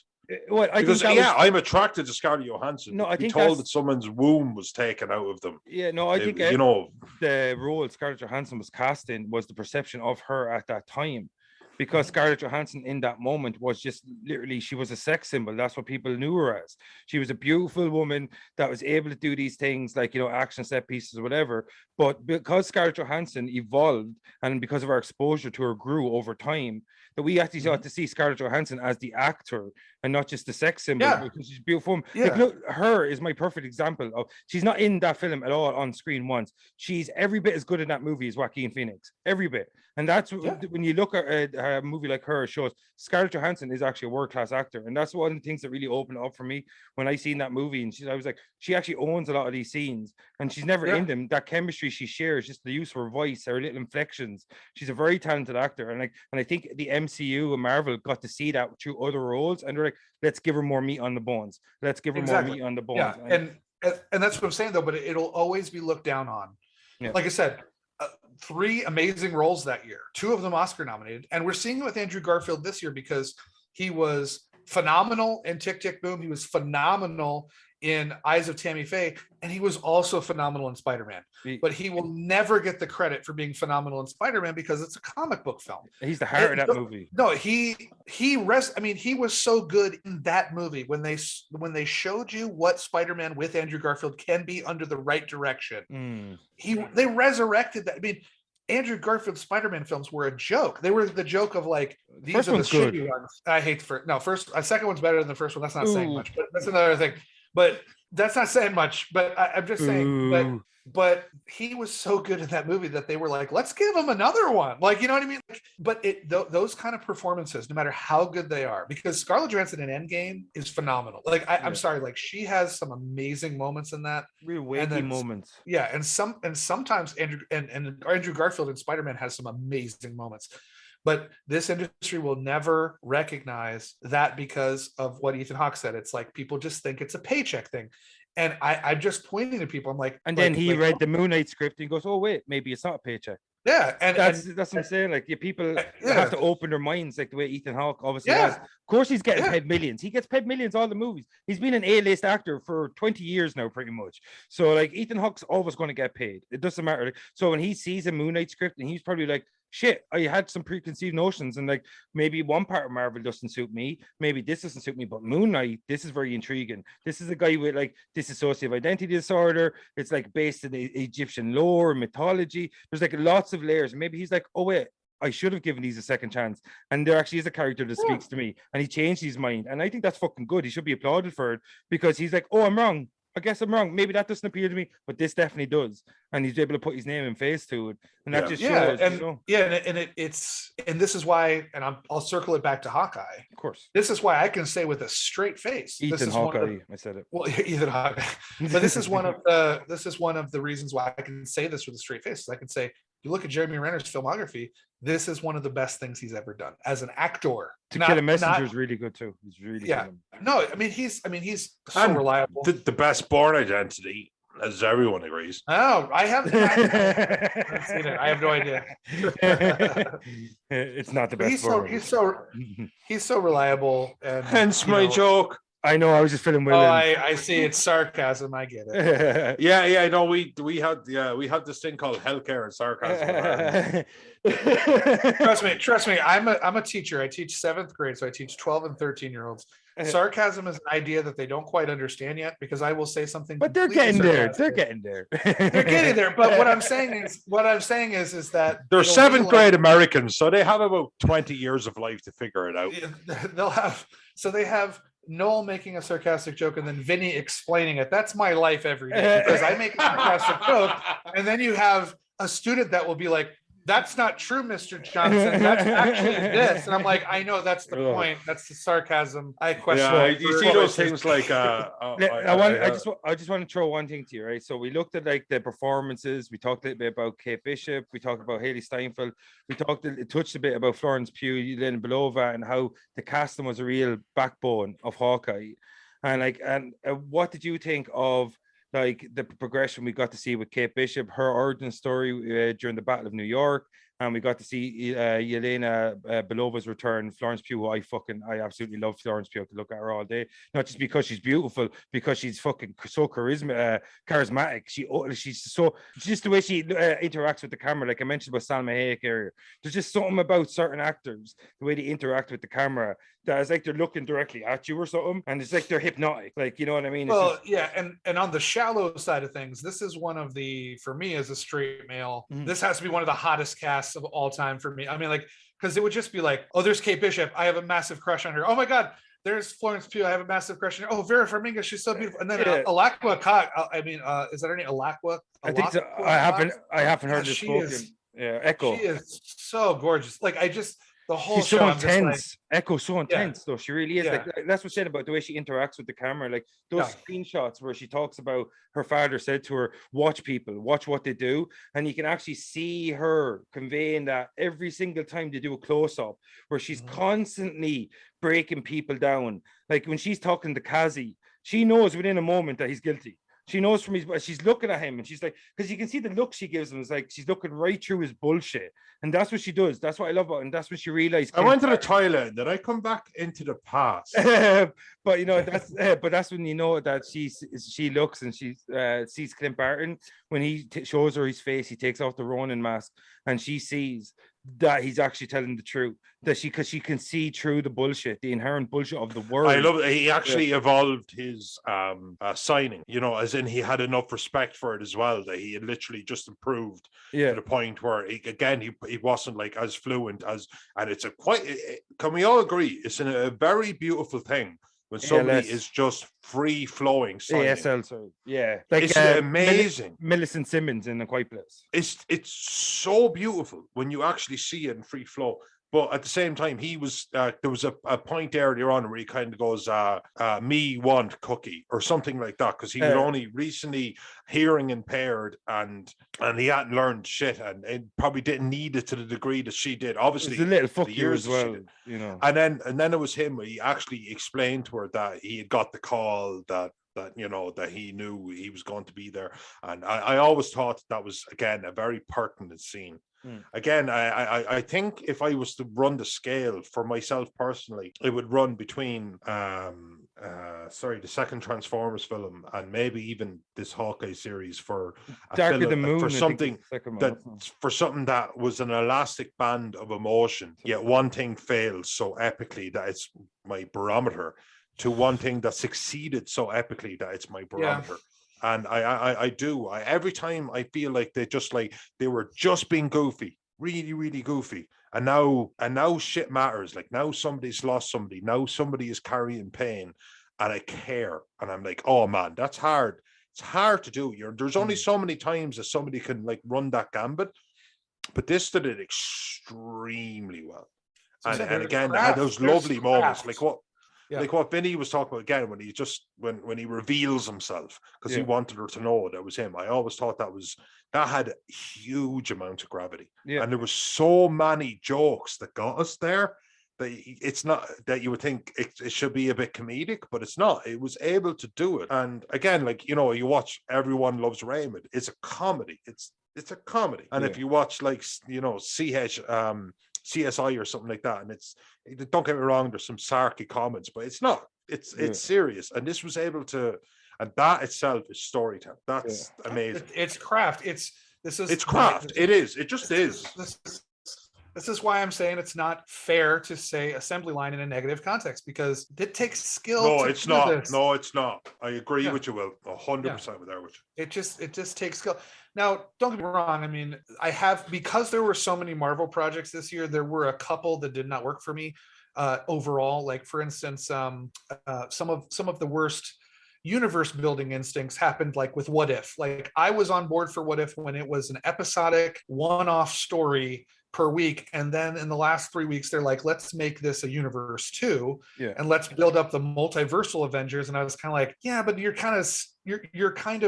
I'm attracted to Scarlett Johansson. No, I think told that someone's womb was taken out of them. I think the role Scarlett Johansson was cast in was the perception of her at that time. Because Scarlett Johansson in that moment was just literally, she was a sex symbol. That's what people knew her as. She was a beautiful woman that was able to do these things like, action set pieces or whatever. But because Scarlett Johansson evolved, and because of our exposure to her grew over time, that we actually got to see Scarlett Johansson as the actor and not just the sex symbol, because she's beautiful. Like, look, her is my perfect example of, she's not in that film at all on screen once. She's every bit as good in that movie as Joaquin Phoenix, every bit. And that's when you look at a movie like her, shows Scarlett Johansson is actually a world-class actor. And that's one of the things that really opened up for me when I seen that movie. And I was like, she actually owns a lot of these scenes, and she's never in them. That chemistry she shares, just the use of her voice, her little inflections. She's a very talented actor. And I think the MCU and Marvel got to see that through other roles, and they're like, let's give her more meat on the bones. Let's give her more meat on the bones. Yeah. And that's what I'm saying though, but it'll always be looked down on. Yeah. Like I said, 3 amazing roles that year, 2 of them Oscar nominated, and we're seeing it with Andrew Garfield this year because he was phenomenal in Tick, Tick, Boom. He was phenomenal in Eyes of Tammy Faye, and he was also phenomenal in Spider-Man. But he will never get the credit for being phenomenal in Spider-Man because it's a comic book film. He's the heart of that movie. No, he was so good in that movie when they showed you what Spider-Man with Andrew Garfield can be under the right direction. They resurrected that. I mean, Andrew Garfield's Spider-Man films were a joke. They were the joke of like, these are the shitty ones. I hate the second one's better than the first one. That's not saying much, but that's another thing. But that's not saying much. But I'm just saying. But he was so good in that movie that they were like, let's give him another one. Like, you know what I mean? But those kind of performances, no matter how good they are, because Scarlett Johansson in Endgame is phenomenal. Like, I'm sorry, like she has some amazing moments in that. Real wavy moments. Yeah, and sometimes Andrew Garfield in Spider-Man has some amazing moments. But this industry will never recognize that because of what Ethan Hawke said. It's like people just think it's a paycheck thing. And I'm just pointing to people. I'm like, and then he read the Moon Knight script and goes, "Oh wait, maybe it's not a paycheck." Yeah, that's what I'm saying. Like, people have to open their minds, like the way Ethan Hawke obviously has. Of course, he's getting paid millions. He gets paid millions all the movies. He's been an A-list actor for 20 years now, pretty much. So like, Ethan Hawke's always going to get paid. It doesn't matter. So when he sees a Moon Knight script, and he's probably like, shit, I had some preconceived notions, and like, maybe one part of Marvel doesn't suit me, maybe this doesn't suit me, but Moon Knight, this is very intriguing. This is a guy with like dissociative identity disorder. It's like based in Egyptian lore and mythology. There's like lots of layers. And maybe he's like, oh wait, I should have given these a second chance. And there actually is a character that speaks to me, and he changed his mind. And I think that's fucking good. He should be applauded for it, because he's like, oh, I'm wrong. I guess I'm wrong. Maybe that doesn't appeal to me, but this definitely does. And he's able to put his name and face to it. And that just shows, and you know? it's this is why, and I'll circle it back to Hawkeye. Of course. This is why I can say with a straight face, Ethan Hawkeye, I said it. Well, Ethan Hawkeye. But this is one of the reasons why I can say this with a straight face. I can say, you look at Jeremy Renner's filmography, this is one of the best things he's ever done as an actor. To Kill a Messenger is really good too. He's really good. No, I mean he's so reliable. The best Bourne Identity, as everyone agrees. Oh, I haven't seen it. I have no idea. It's not the best. He's so reliable, and hence my joke. I know. I was just feeling willing. Oh, I see. It's sarcasm. I get it. Yeah. No, we had this thing called healthcare and sarcasm. Trust me. I'm a teacher. I teach 7th grade, so I teach 12 and 13-year-olds. Sarcasm is an idea that they don't quite understand yet, because I will say something. But they're getting there. They're getting there. They're getting there. But what I'm saying is that they're 7th grade Americans, so they have about 20 years of life to figure it out. They have Noel making a sarcastic joke and then Vinny explaining it. That's my life every day, because I make a sarcastic joke, and then you have a student that will be like, that's not true, Mr. Johnson. That's actually this. And I'm like, I know, that's the point. That's the sarcasm. I question. Yeah, you see those things like I just want to throw one thing to you, right? So we looked at like the performances. We talked a little bit about Kate Bishop. We talked about Haley Steinfeld. We touched a bit about Florence Pugh, Lynn Belova, and how the casting was a real backbone of Hawkeye. And what did you think of like the progression we got to see with Kate Bishop, her origin story during the Battle of New York, and we got to see Yelena Belova's return. Florence Pugh, I absolutely love Florence Pugh. I could look at her all day, not just because she's beautiful, because she's fucking so charismatic. She's just the way she interacts with the camera. Like I mentioned about Salma Hayek earlier, there's just something about certain actors, the way they interact with the camera, that is like they're looking directly at you or something, and it's like they're hypnotic. Like, you know what I mean? Well, and on the shallow side of things, this is one of the, for me as a straight male, this has to be one of the hottest casts of all time for me. I mean, like, because it would just be like, oh, there's Kate Bishop, I have a massive crush on her. Oh my god, there's Florence Pugh, I have a massive crush on her. Oh, Vera Farmiga, she's so beautiful. And then Alakwa Cox, is that her name? Alakwa? I think so. I haven't heard this spoken. Echo. She is so gorgeous. Like, the whole she's show, so intense. Echo's so intense, though. She really is. Yeah. Like that's what she said about the way she interacts with the camera. Like those screenshots where she talks about her father said to her, watch people, watch what they do. And you can actually see her conveying that every single time they do a close-up, where she's constantly breaking people down. Like when she's talking to Kazi, she knows within a moment that he's guilty. She knows from she's looking at him, and she's like, because you can see the look she gives him. It's like she's looking right through his bullshit, and that's what she does. That's what I love about it, and that's when she realized. I went to the toilet. Did I come back into the past? But you know that's when you know that she looks and she sees Clint Barton when he shows her his face. He takes off the Ronin mask, and she sees that he's actually telling the truth. Because she can see through the bullshit, the inherent bullshit of the world. I love it. He actually evolved his signing, you know, as in he had enough respect for it as well, that he had literally just improved to the point where he wasn't like as fluent as, and it's can we all agree it's a very beautiful thing when somebody is just free flowing. ASL, sorry. Yeah, like it's amazing. Millicent Simmons in A Quiet Place. It's so beautiful when you actually see it in free flow. But at the same time, he was there was a point earlier on where he kind of goes, me want cookie or something like that, because he was only recently hearing impaired and he hadn't learned shit, and it probably didn't need it to the degree that she did. Obviously, it was a little fuck you as well, you know. And then it was him. He actually explained to her that he had got the call that you know, that he knew he was going to be there, and I always thought that was again a very pertinent scene. again, I think if I was to run the scale for myself personally, it would run between the second Transformers film and maybe even this Hawkeye series for a Dark of the film, Moon, for I think, something is the second one, that wasn't it? for something that was an elastic band of emotion, yet one thing failed so epically that it's my barometer, to one thing that succeeded so epically that it's my barometer. And I do. Every time I feel like they were just being goofy, really, really goofy. And now shit matters. Like now somebody's lost somebody. Now somebody is carrying pain, and I care. And I'm like, oh man, that's hard. It's hard to do. There's only so many times that somebody can like run that gambit, but this did it extremely well. And again, they had those lovely moments, like what Vinny was talking about again, when he when he reveals himself, because he wanted her to know that was him. I always thought that had a huge amount of gravity. And there was so many jokes that got us there that it's not that you would think it should be a bit comedic, but it's not. It was able to do it. And again, like, you watch Everyone Loves Raymond, it's a comedy. It's a comedy. And if you watch like, CSI or something like that, and don't get me wrong, there's some sarky comments, but it's not. It's serious. And this was able to, and that itself is storytelling. That's amazing. It's craft. It's craft. It is. It just is. This is why I'm saying it's not fair to say assembly line in a negative context, because it takes skill. No, it's not. No, it's not. I agree with you, Will. 100% with that. It just takes skill. Now, don't get me wrong. I mean, because there were so many Marvel projects this year, there were a couple that did not work for me overall. Like, for instance, some of the worst universe building instincts happened like with What If. Like, I was on board for What If when it was an episodic one-off story per week, and then in the last 3 weeks they're like, let's make this a universe too, and let's build up the multiversal Avengers. And I was kind of like, yeah, but you're kind of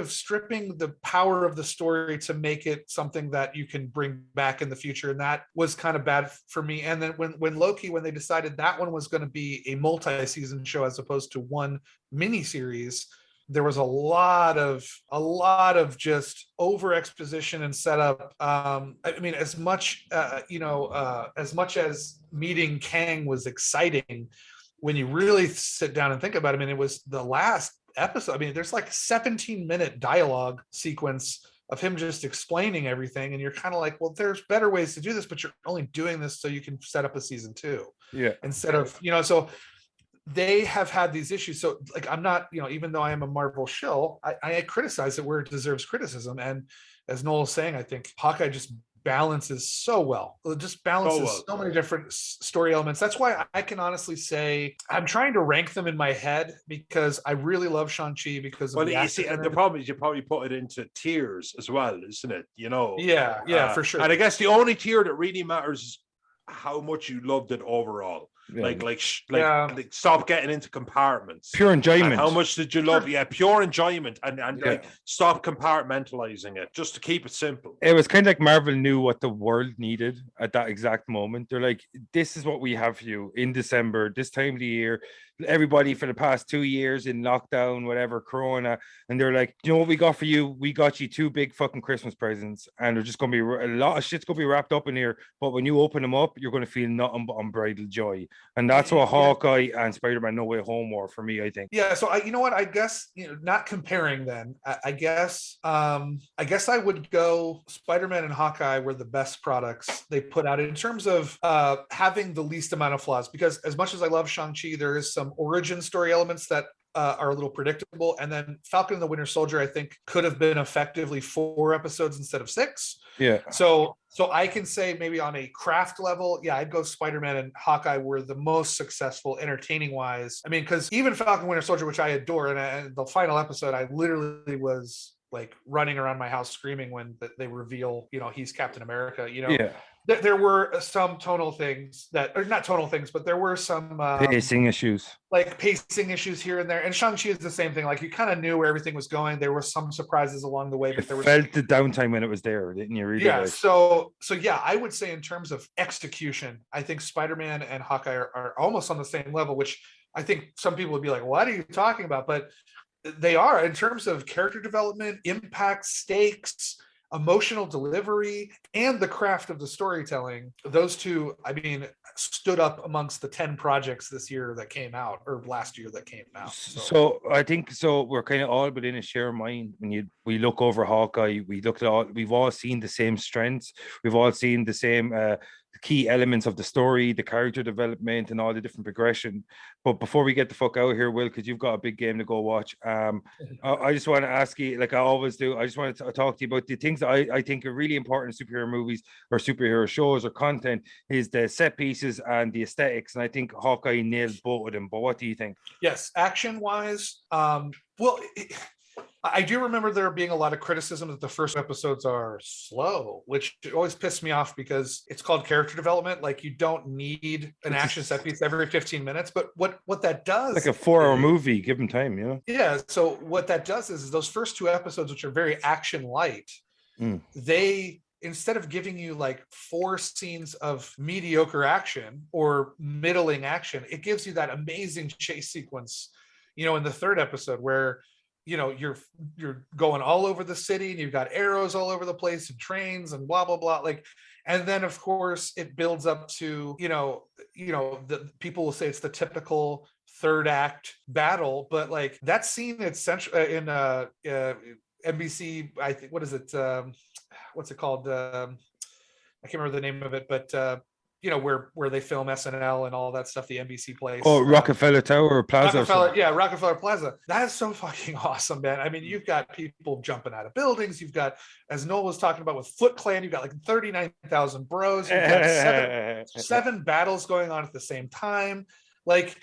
stripping the power of the story to make it something that you can bring back in the future, and that was kind of bad for me. And then when Loki, when they decided that one was going to be a multi-season show as opposed to one mini series, there was a lot of just over exposition and setup. I mean, as much as meeting Kang was exciting, when you really sit down and think about it, I mean, it was the last episode. I mean, there's like a 17-minute dialogue sequence of him just explaining everything, and you're kind of like, well, there's better ways to do this, but you're only doing this so you can set up a season 2. Instead of, so they have had these issues. So like, I'm not, even though I am a Marvel shill, I criticize it where it deserves criticism. And as Noel's saying, I think Hawkeye just balances so well. It just balances so many different story elements. That's why I can honestly say I'm trying to rank them in my head, because I really love Shang-Chi because of the problem is you probably put it into tiers as well, isn't it? For sure. And I guess the only tier that really matters is how much you loved it overall. Like stop getting into compartments. Pure enjoyment. And how much did you love? Pure enjoyment, and like stop compartmentalizing it, just to keep it simple. It was kind of like Marvel knew what the world needed at that exact moment. They're like, this is what we have for you in December, this time of the year. Everybody for the past 2 years in lockdown, whatever, Corona, and they're like, you know what we got for you? We got you 2 big fucking Christmas presents, and there's just gonna be a lot of shit's gonna be wrapped up in here. But when you open them up, you're gonna feel nothing but unbridled joy, and that's what Hawkeye and Spider-Man No Way Home were for me, I think. Yeah. So I guess not comparing. Then I guess I would go Spider-Man and Hawkeye were the best products they put out in terms of having the least amount of flaws. Because as much as I love Shang-Chi, there is some origin story elements that are a little predictable. And then Falcon and the Winter Soldier, I think, could have been effectively 4 episodes instead of 6. Yeah. So I can say maybe on a craft level, I'd go Spider-Man and Hawkeye were the most successful entertaining wise. I mean, because even Falcon and Winter Soldier, which I adore, and the final episode, I literally was like running around my house screaming when they reveal, he's Captain America, There were some tonal things or not tonal things, but there were some pacing issues here and there. And Shang-Chi is the same thing. Like, you kind of knew where everything was going. There were some surprises along the way, but there was felt the downtime when it was there, didn't you? Really? Yeah. So I would say in terms of execution, I think Spider-Man and Hawkeye are almost on the same level, which I think some people would be like, what are you talking about? But they are, in terms of character development, impact, stakes, emotional delivery and the craft of the storytelling, those two, I mean, stood up amongst the 10 projects this year that came out, or last year that came out. So I think so we're kind of all within a shared mind when we look over Hawkeye. We've all seen the same strengths, we've all seen the same key elements of the story, the character development, and all the different progression. But before we get the fuck out of here, Will, because you've got a big game to go watch, I just want to ask you, like I always do, I just want to talk to you about the things that I think are really important in superhero movies or superhero shows or content is the set pieces and the aesthetics. And I think Hawkeye nailed both of them. But what do you think? Yes, action wise, well, I do remember there being a lot of criticism that the first episodes are slow, which always pissed me off because it's called character development. Like you don't need an action set piece every 15 minutes, but what that does, like a 4-hour movie, give them time, you know? Yeah. So what that does is those first 2 episodes, which are very action light, they, instead of giving you like 4 scenes of mediocre action or middling action, it gives you that amazing chase sequence, you know, in the 3rd episode where, you know, you're going all over the city and you've got arrows all over the place and trains and blah blah blah, like, and then of course it builds up to, you know the people will say it's the typical 3rd act battle, but like that scene it's central in NBC, I think, what is it, what's it called, I can't remember the name of it, but you know, where they film SNL and all that stuff, the NBC place. Oh, Rockefeller Tower or Plaza. Rockefeller Plaza. That is so fucking awesome, man. I mean, you've got people jumping out of buildings. You've got, as Noel was talking about with Foot Clan, you've got like 39,000 bros. You've got seven battles going on at the same time. Like,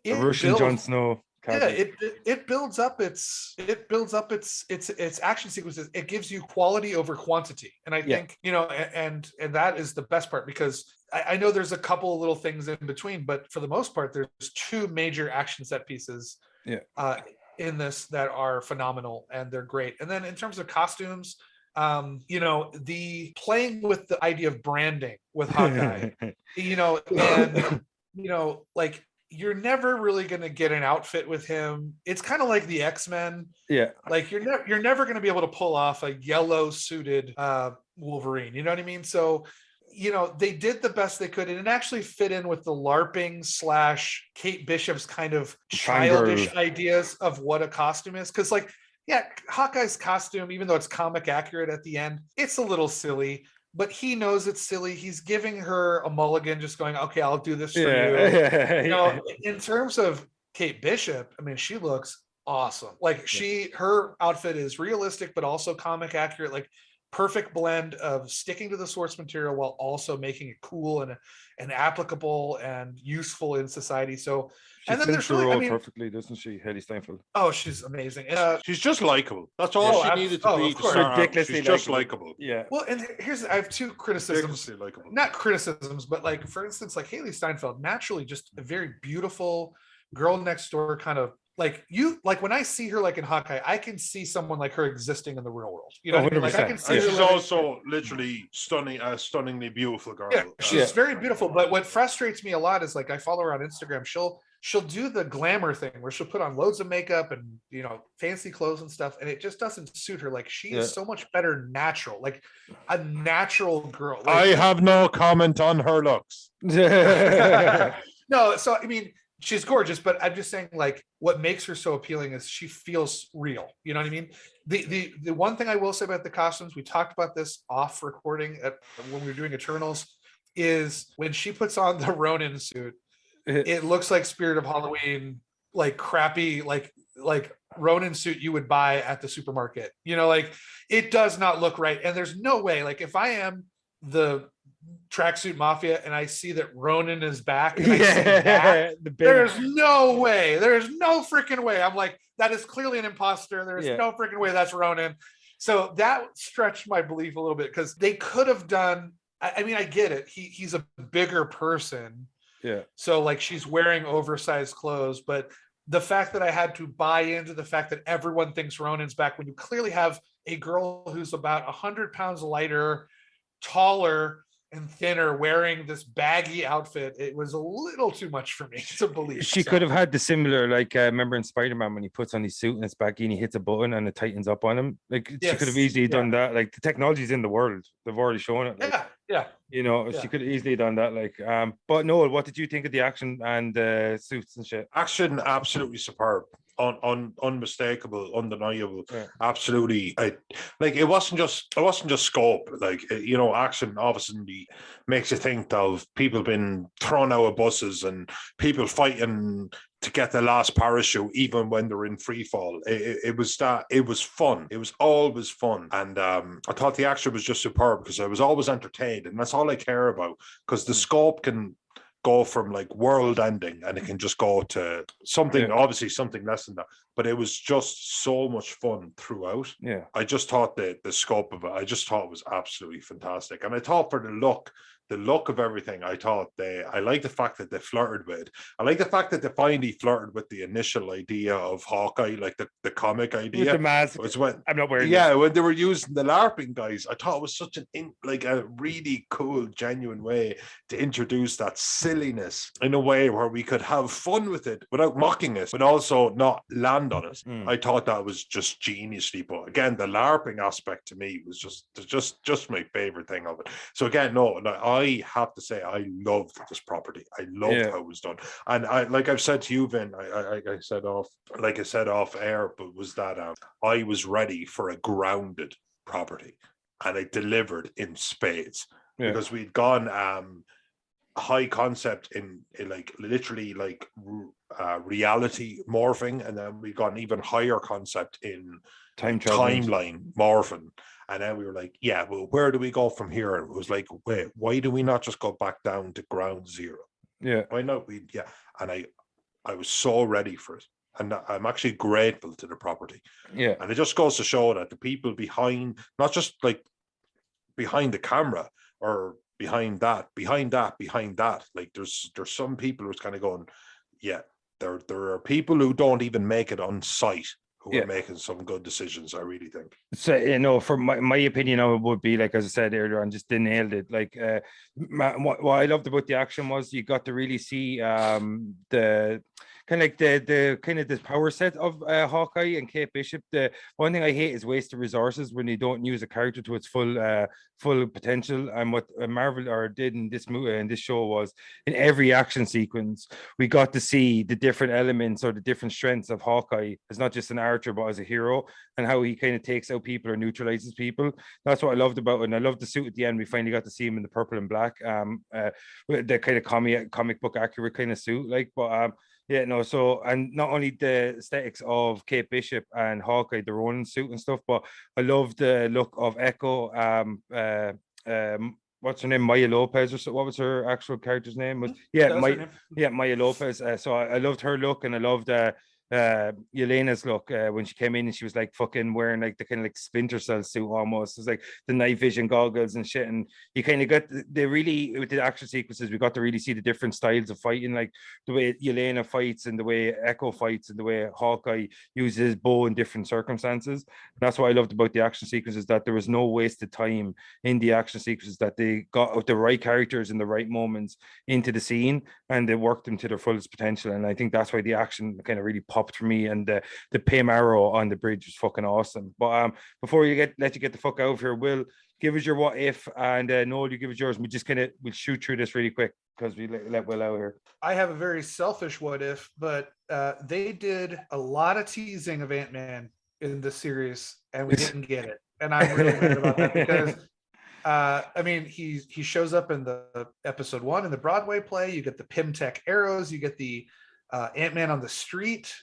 Russian Jon Snow. Yeah, it builds up its action sequences. It gives you quality over quantity, and I think, you know, and that is the best part, because I know there's a couple of little things in between, but for the most part, there's 2 major action set pieces in this that are phenomenal, and they're great. And then in terms of costumes, you know, the playing with the idea of branding with Hawkeye, you know, and you know, like, you're never really going to get an outfit with him. It's kind of like the X-Men. Yeah. Like you're never going to be able to pull off a yellow suited Wolverine. You know what I mean? So, you know, they did the best they could, and it actually fit in with the LARPing / Kate Bishop's kind of childish ideas of what a costume is. Cause like, yeah, Hawkeye's costume, even though it's comic accurate at the end, it's a little silly. But he knows it's silly. He's giving her a mulligan, just going, okay, I'll do this for you. You know, in terms of Kate Bishop, I mean, she looks awesome. Like her outfit is realistic, but also comic accurate, like perfect blend of sticking to the source material while also making it cool and applicable and useful in society. So, and then there's really, I mean, perfectly, doesn't she, Hedy Steinfeld? Oh, she's amazing. She's just likable. That's all she needed to be. Ridiculously she's just likable. Yeah. Well, and I have 2 criticisms. Not criticisms, but like, for instance, like Hailee Steinfeld, naturally just a very beautiful girl next door kind of, like, you, like when I see her like in Hawkeye, I can see someone like her existing in the real world. You know what I mean? Like I can see her. She's also literally stunningly beautiful girl. Yeah, she's very beautiful. But what frustrates me a lot is, like, I follow her on Instagram. She'll do the glamour thing where she'll put on loads of makeup and, you know, fancy clothes and stuff, and it just doesn't suit her. Like, she is so much better natural, like a natural girl. Like, I have no comment on her looks. No, so I mean, she's gorgeous, but I'm just saying, like, what makes her so appealing is she feels real. You know what I mean? The one thing I will say about the costumes, we talked about this off recording when we were doing Eternals, is when she puts on the Ronin suit, it looks like Spirit of Halloween, like crappy, like Ronin suit you would buy at the supermarket. You know, like, it does not look right. And there's no way, like, if I am the Tracksuit Mafia and I see that Ronin is back and I see that, there's no freaking way. I'm like, that is clearly an imposter. There's no freaking way that's Ronin. So that stretched my belief a little bit, because they could have done, I mean, I get it. He's a bigger person. Yeah. So like, she's wearing oversized clothes, but the fact that I had to buy into the fact that everyone thinks Ronin's back when you clearly have a girl who's about 100 pounds lighter, taller, and thinner, wearing this baggy outfit. It was a little too much for me to believe. She could have had the similar, like, remember in Spider-Man when he puts on his suit and it's baggy and he hits a button and it tightens up on him. Like, she could have easily done that. Like, the technology's in the world. They've already shown it. Like, yeah. She could have easily done that. Like, but Noel, what did you think of the action and suits and shit? Action, absolutely superb. Unmistakable, undeniable, absolutely. It wasn't just scope. Like, action obviously makes you think of people being thrown out of buses and people fighting to get the last parachute, even when they're in free fall. It was fun. It was always fun, and I thought the action was just superb because I was always entertained, and that's all I care about. Because the scope can go from like world ending and it can just go to something, obviously something less than that, but it was just so much fun throughout. I just thought the scope of it, I just thought it was absolutely fantastic. And I thought for the look of everything, I like the fact that they flirted with it. I like the fact that they finally flirted with the initial idea of Hawkeye, like the comic idea. With the mask. I'm not wearing it. When they were using the LARPing guys, I thought it was such a really cool, genuine way to introduce that silliness in a way where we could have fun with it without mocking it, but also not land on it. I thought that was just geniusly put. Again, the LARPing aspect to me was just my favorite thing of it. So again, I have to say I loved this property. I loved how it was done, and like I've said to you, Vin, I said off air, but was that I was ready for a grounded property, and it delivered in spades because we'd gone high concept in like literally like reality morphing, and then we got an even higher concept in timeline morphing. And then we were like, well, where do we go from here? And it was like, wait, why do we not just go back down to ground zero? Why not? And I was so ready for it. And I'm actually grateful to the property. And it just goes to show that the people behind, not just like behind the camera or behind that, like there's some people who's kind of going, there are people who don't even make it on site who are making some good decisions, I really think. So, for my opinion of it would be, like, as I said earlier on, just they nailed it. Like, what I loved about the action was you got to really see the kind of like the power set of Hawkeye and Kate Bishop. The one thing I hate is wasted resources when they don't use a character to its full potential. And what Marvel did in this movie and this show was, in every action sequence, we got to see the different elements or the different strengths of Hawkeye as not just an archer but as a hero, and how he kind of takes out people or neutralizes people. That's what I loved about it. And I loved the suit at the end. We finally got to see him in the purple and black, the kind of comic book accurate kind of suit, like, but so, and not only the aesthetics of Kate Bishop and Hawkeye, their own suit and stuff, but I love the look of Echo. What's her name? Maya Lopez, or so, what was her actual character's name? Maya Lopez. So I loved her look, and I loved Yelena's look when she came in and she was like fucking wearing like the kind of like Splinter Cell suit almost. It was like the night vision goggles and shit, and you kind of got with the action sequences, we got to really see the different styles of fighting, like the way Yelena fights and the way Echo fights and the way Hawkeye uses his bow in different circumstances. And that's what I loved about the action sequences, that there was no wasted time in the action sequences, that they got the right characters in the right moments into the scene and they worked them to their fullest potential. And I think that's why the action kind of really popped for me, and the Pim Arrow on the bridge was fucking awesome. But before let you get the fuck out of here, Will, give us your what if, and Noel, you give us yours. We'll shoot through this really quick because we let Will out here. I have a very selfish what if, but they did a lot of teasing of Ant-Man in the series and we didn't get it, and I'm really mad about that because I mean, he shows up in the episode 1 in the Broadway play. You get the Pym Tech arrows, you get the Ant-Man on the street.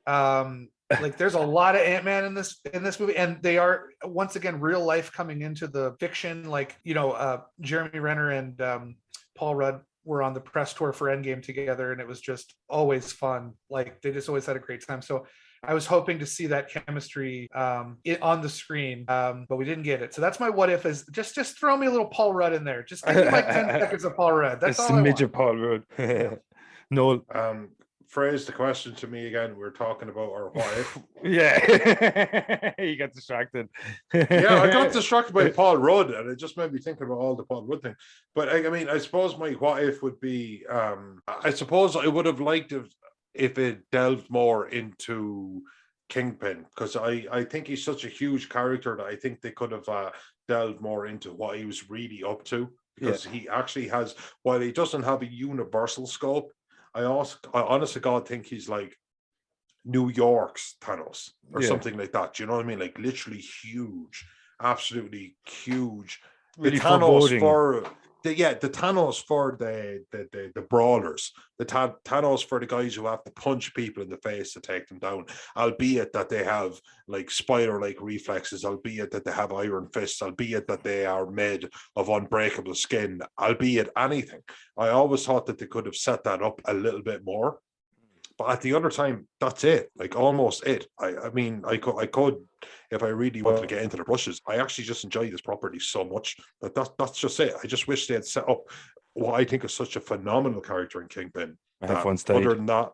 Like, there's a lot of Ant-Man in this movie, and they are once again real life coming into the fiction. Like, Jeremy Renner and Paul Rudd were on the press tour for Endgame together, and it was just always fun. Like, they just always had a great time. So I was hoping to see that chemistry on the screen, but we didn't get it. So that's my what if, is just throw me a little Paul Rudd in there. Just give me like 10 seconds of Paul Rudd. That's all I want. Paul Rudd. Noel. phrase the question to me again? We're talking about our what if. Yeah, you got distracted. Yeah, I got distracted by Paul Rudd, and it just made me think about all the Paul Rudd thing. But I mean, I suppose my what if would be, I suppose I would have liked if it delved more into Kingpin, because I think he's such a huge character that I think they could have delved more into what he was really up to, because he actually has, while he doesn't have a universal scope, I honest to God think he's like New York's Thanos or something like that. Do you know what I mean? Like literally huge, absolutely huge. Really The Thanos foreboding. for the Thanos for the brawlers, the Thanos for the guys who have to punch people in the face to take them down, albeit that they have like spider-like reflexes, albeit that they have iron fists, albeit that they are made of unbreakable skin, albeit anything. I always thought that they could have set that up a little bit more. But at the other time, that's it. Like almost it. I mean, I could, if I really wanted to get into the brushes, I actually just enjoy this property so much that that's just it. I just wish they had set up what I think is such a phenomenal character in Kingpin. I have fun stayed. Other than that,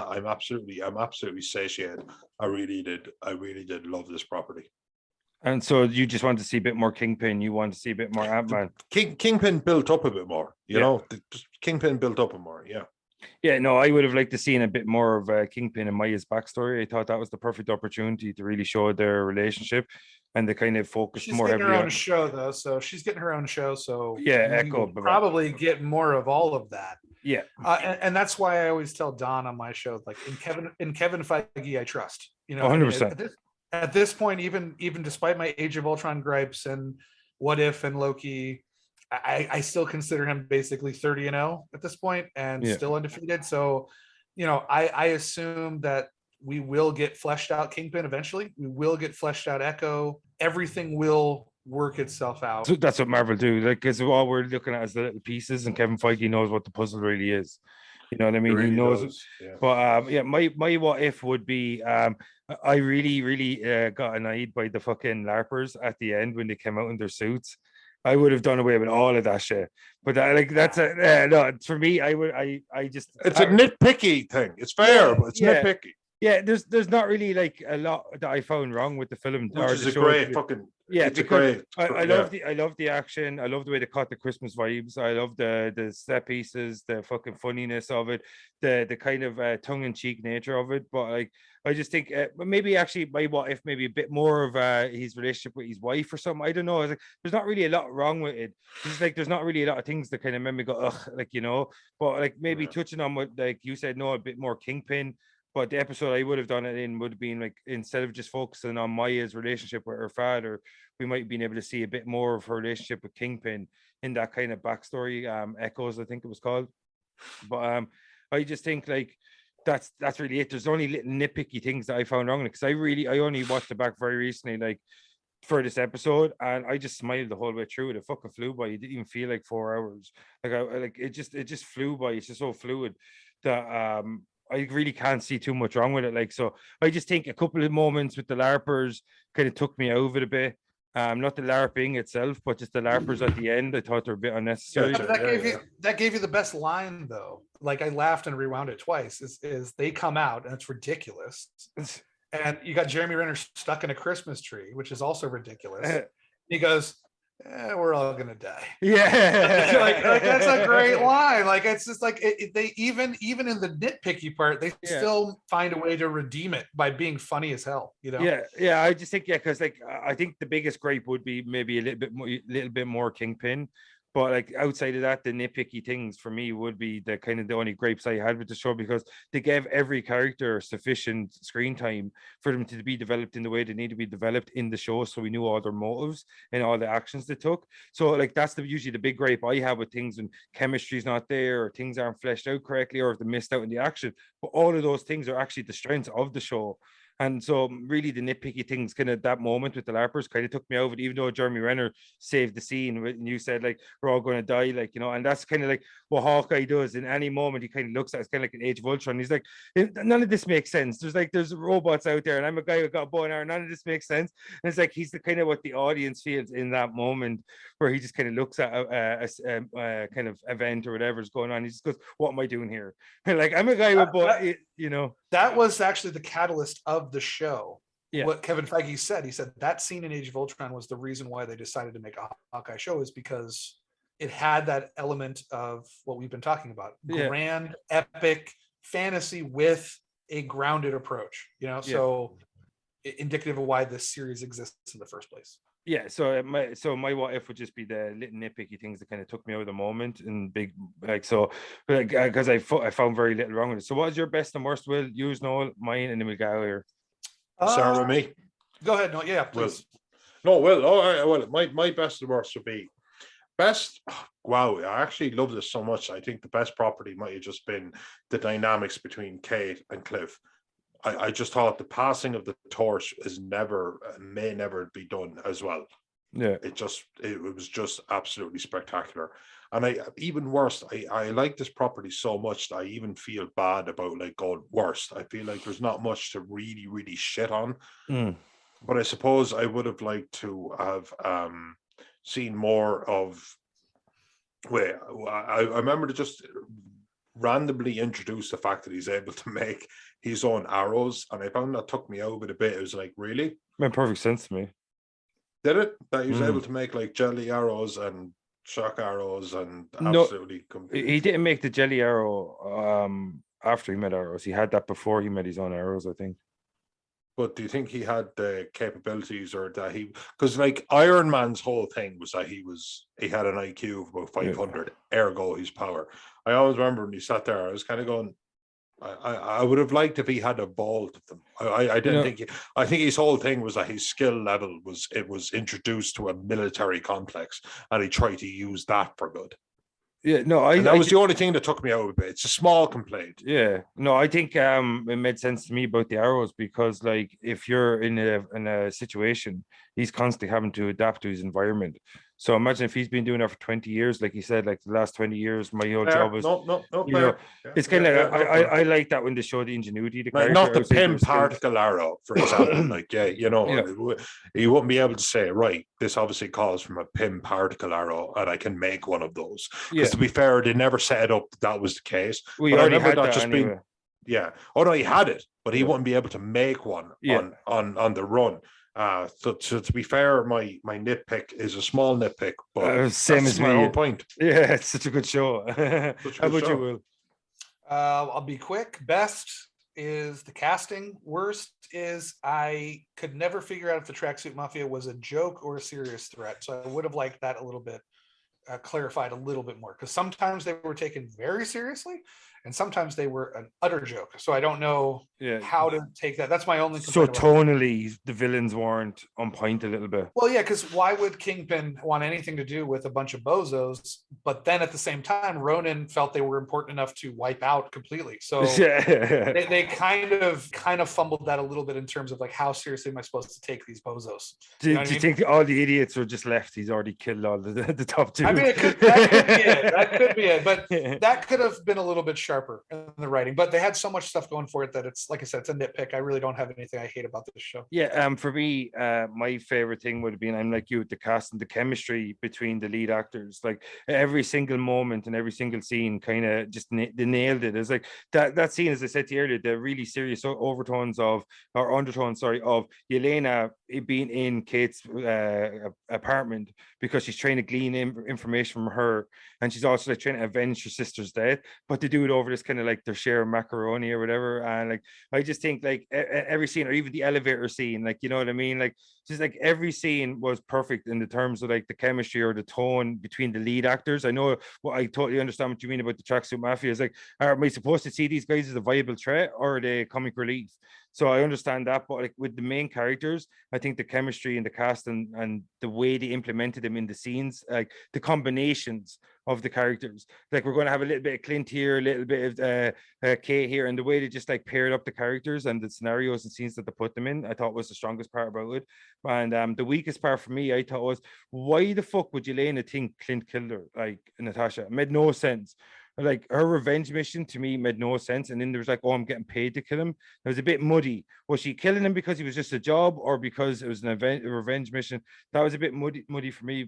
I'm absolutely satiated. I really did love this property. And so you just want to see a bit more Kingpin. You want to see a bit more Ant-Man. Kingpin built up a bit more. You know, Kingpin built up a more. Yeah. Yeah, no, I would have liked to seen a bit more of Kingpin and Maya's backstory. I thought that was the perfect opportunity to really show their relationship, and they kind of focused more heavily on. She's getting her own show, though, so she's getting her own show. So Echo probably get more of all of that. Yeah, and that's why I always tell Don on my show, like in Kevin Feige, I trust. You know, 100%. At this point, even despite my Age of Ultron gripes and What If and Loki, I still consider him basically 30-0 at this point and still undefeated. So, you know, I assume that we will get fleshed out Kingpin eventually. We will get fleshed out Echo. Everything will work itself out. So that's what Marvel do. Like, because all we're looking at is the little pieces, and Kevin Feige knows what the puzzle really is. You know what I mean? Really he knows. does, yeah. But my what if would be I really got annoyed by the fucking LARPers at the end when they came out in their suits. I would have done away with all of that shit, but that's no, for me. I just, it's a nitpicky thing. It's fair, but it's nitpicky. Yeah, there's not really like a lot that I found wrong with the film. Which is a great fucking. Yeah, it's because I love the action. I love the way they caught the Christmas vibes. I love the set pieces, the fucking funniness of it, the kind of tongue-in-cheek nature of it. But like, I just think maybe actually my what if maybe a bit more of his relationship with his wife or something. I don't know. I was like, there's not really a lot wrong with it. It's just like there's not really a lot of things that kind of made me go ugh, like, you know. But like maybe touching on what like you said, no, a bit more Kingpin. But the episode I would have done it in would have been like, instead of just focusing on Maya's relationship with her father, we might have been able to see a bit more of her relationship with Kingpin in that kind of backstory. Echoes, I think it was called. But I just think like that's really it. There's only little nitpicky things that I found wrong because I only watched it back very recently, like for this episode, and I just smiled the whole way through it. It fucking flew by. It didn't even feel like 4 hours. Like it just flew by. It's just so fluid that I really can't see too much wrong with it. Like, so I just think a couple of moments with the LARPers kind of took me out of it a bit. Not the LARPing itself, but just the LARPers at the end. I thought they were a bit unnecessary. That gave you the best line though. Like I laughed and rewound it twice. Is they come out and it's ridiculous. And you got Jeremy Renner stuck in a Christmas tree, which is also ridiculous. He goes, we're all gonna die. Yeah, like that's a great line. Like it's just like they even in the nitpicky part, they still find a way to redeem it by being funny as hell. You know? Yeah. I just think because like I think the biggest gripe would be maybe a little bit more Kingpin. But like outside of that, the nitpicky things for me would be the kind of the only gripes I had with the show, because they gave every character sufficient screen time for them to be developed in the way they need to be developed in the show. So we knew all their motives and all the actions they took. So like that's usually the big gripe I have with things when chemistry's not there or things aren't fleshed out correctly or if they missed out in the action. But all of those things are actually the strengths of the show. And so really the nitpicky things kind of that moment with the LARPers kind of took me over it, even though Jeremy Renner saved the scene and you said like we're all going to die, like, you know, and that's kind of like what Hawkeye does in any moment. He kind of looks at it's kind of like an Age of Ultron. He's like, none of this makes sense. There's robots out there and I'm a guy who got a bow and arrow. None of this makes sense. And it's like he's the kind of what the audience feels in that moment where he just kind of looks at a kind of event or whatever's going on. He just goes, what am I doing here? Like, I'm a guy with a bow, you know. That was actually the catalyst of the show. Yeah. What Kevin Feige said, he said that scene in Age of Ultron was the reason why they decided to make a Hawkeye show, is because it had that element of what we've been talking about. Yeah. Grand, epic fantasy with a grounded approach, you know, so indicative of why this series exists in the first place. Yeah, so my what if would just be the little nitpicky things that kind of took me out of the moment and big, like, so because I found very little wrong with it. So what is your best and worst? Will use Noel, mine, and then we go out here. Start with me. Go ahead. No, yeah, please. My best and worst would be best. Wow, I actually love this so much. I think the best property might have just been the dynamics between Kate and Cliff. I just thought the passing of the torch may never be done as well. Yeah, it was just absolutely spectacular. And even worse, I like this property so much that I even feel bad about like going worst. I feel like there's not much to really, really shit on. But I suppose I would have liked to have seen more of. I remember to just randomly introduce the fact that he's able to make his own arrows, and I found that took me out of it a bit. It was like, really? Made perfect sense to me. Did it? That he was able to make like jelly arrows and shock arrows and absolutely he didn't make the jelly arrow after he made arrows. He had that before he made his own arrows, I think. But do you think he had the capabilities, or that because like Iron Man's whole thing was that he had an IQ of about 500, ergo his power. I always remember when he sat there, I was kind of going, I would have liked if he had evolved them. I didn't think I think his whole thing was that his skill level was introduced to a military complex, and he tried to use that for good. Yeah, no, that was the only thing that took me out of it. It's a small complaint. Yeah, no, I think it made sense to me about the arrows, because like if you're in a situation, he's constantly having to adapt to his environment. So imagine if he's been doing that for 20 years, like he said, like the last 20 years, my whole job was it's kind of I like that when they show the ingenuity. Not the pin particle arrow, for example. Like, you wouldn't be able to say, right, this obviously calls from a pin particle arrow, and I can make one of those. Because to be fair, they never set it up that was the case. We already had that just anyway. Oh no, he had it, but he wouldn't be able to make one on the run. So to be fair, my nitpick is a small nitpick, but same as my own point. Yeah, it's such a good show. How about you, Will? I'll be quick. Best is the casting. Worst is I could never figure out if the Tracksuit Mafia was a joke or a serious threat. So I would have liked that a little bit clarified a little bit more, because sometimes they were taken very seriously and sometimes they were an utter joke. So I don't know how to take that. That's my only complaint. So tonally, the villains weren't on point a little bit. Well, yeah, because why would Kingpin want anything to do with a bunch of bozos? But then at the same time, Ronin felt they were important enough to wipe out completely. So they kind of fumbled that a little bit in terms of like, how seriously am I supposed to take these bozos? Do you think all the idiots are just left? He's already killed all the top two. I mean, that could be it. That could be it. But that could have been a little bit sharper in the writing. But they had so much stuff going for it that it's, like I said, it's a nitpick. I really don't have anything I hate about this show. Yeah, for me, my favorite thing would have been, I'm like you, the cast and the chemistry between the lead actors. Like every single moment and every single scene kind of just they nailed it. It's like that scene, as I said to you earlier, the really serious undertones of Yelena being in Kate's apartment because she's trying to glean information from her, and she's also like trying to avenge her sister's death, but they do it over this kind of like their share of macaroni or whatever. And like I just think like every scene, or even the elevator scene, like, you know what I mean, like just like every scene was perfect in the terms of like the chemistry or the tone between the lead actors. I know I totally understand what you mean about the Tracksuit Mafia. Is like, are we supposed to see these guys as a viable threat, or are they comic relief? So I understand that, but like with the main characters, I think the chemistry and the cast and the way they implemented them in the scenes, like the combinations of the characters, like we're going to have a little bit of Clint here, a little bit of Kate here, and the way they just like paired up the characters and the scenarios and scenes that they put them in, I thought was the strongest part about it. And the weakest part for me, I thought, was why the fuck would Yelena think Clint killed her, like Natasha? It made no sense. Like her revenge mission to me made no sense. And then there was like, oh, I'm getting paid to kill him. It was a bit muddy. Was she killing him because he was just a job, or because it was a revenge mission? That was a bit muddy for me,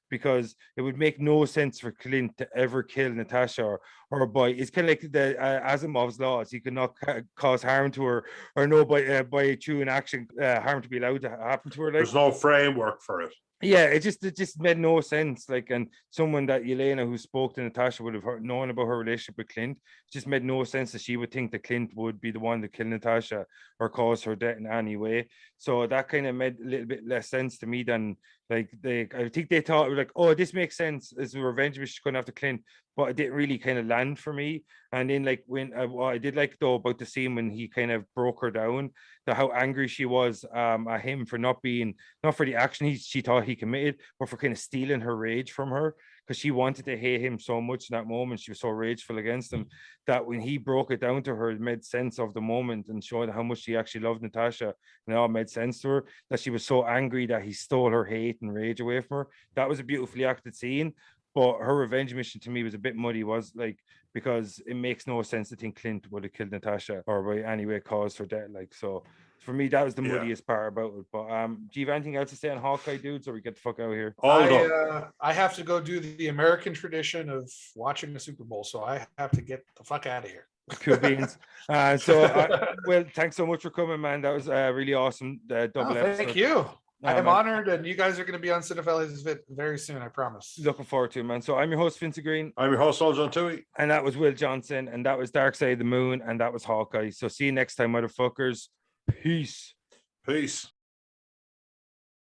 because it would make no sense for Clint to ever kill Natasha or a boy. It's kind of like the Asimov's laws. He could not cause harm to her, or no, by true in action, harm to be allowed to happen to her. Like, there's no framework for it. Yeah, it just made no sense. Like, and someone that Yelena, who spoke to Natasha, would have known about her relationship with Clint. It just made no sense that she would think that Clint would be the one to kill Natasha or cause her death in any way. So that kind of made a little bit less sense to me than like I think they thought, like, oh, this makes sense as a revenge mission going after Clint, but it didn't really kind of land for me. And then like when what I did like though about the scene when he kind of broke her down, how angry she was at him for not for the action she thought he committed, but for kind of stealing her rage from her, because she wanted to hate him so much in that moment. She was so rageful against him that when he broke it down to her, it made sense of the moment and showed how much she actually loved Natasha. And it all made sense to her that she was so angry that he stole her hate and rage away from her. That was a beautifully acted scene. But her revenge mission to me was a bit muddy, was like, because it makes no sense to think Clint would have killed Natasha or by any way caused her death. Like, so for me, that was the muddiest part about it. But do you have anything else to say on Hawkeye, dudes, or we get the fuck out of here? I have to go do the American tradition of watching the Super Bowl, so I have to get the fuck out of here. Cool beans. Well, thanks so much for coming, man. That was really awesome. Double episode. Thank you. I'm honored, and you guys are going to be on Cinephiles very soon, I promise. Looking forward to it, man. So I'm your host, Vince Green. I'm your host, John Tui. And that was Will Johnson, and that was Dark Side of the Moon, and that was Hawkeye. So see you next time, motherfuckers. Peace. Peace.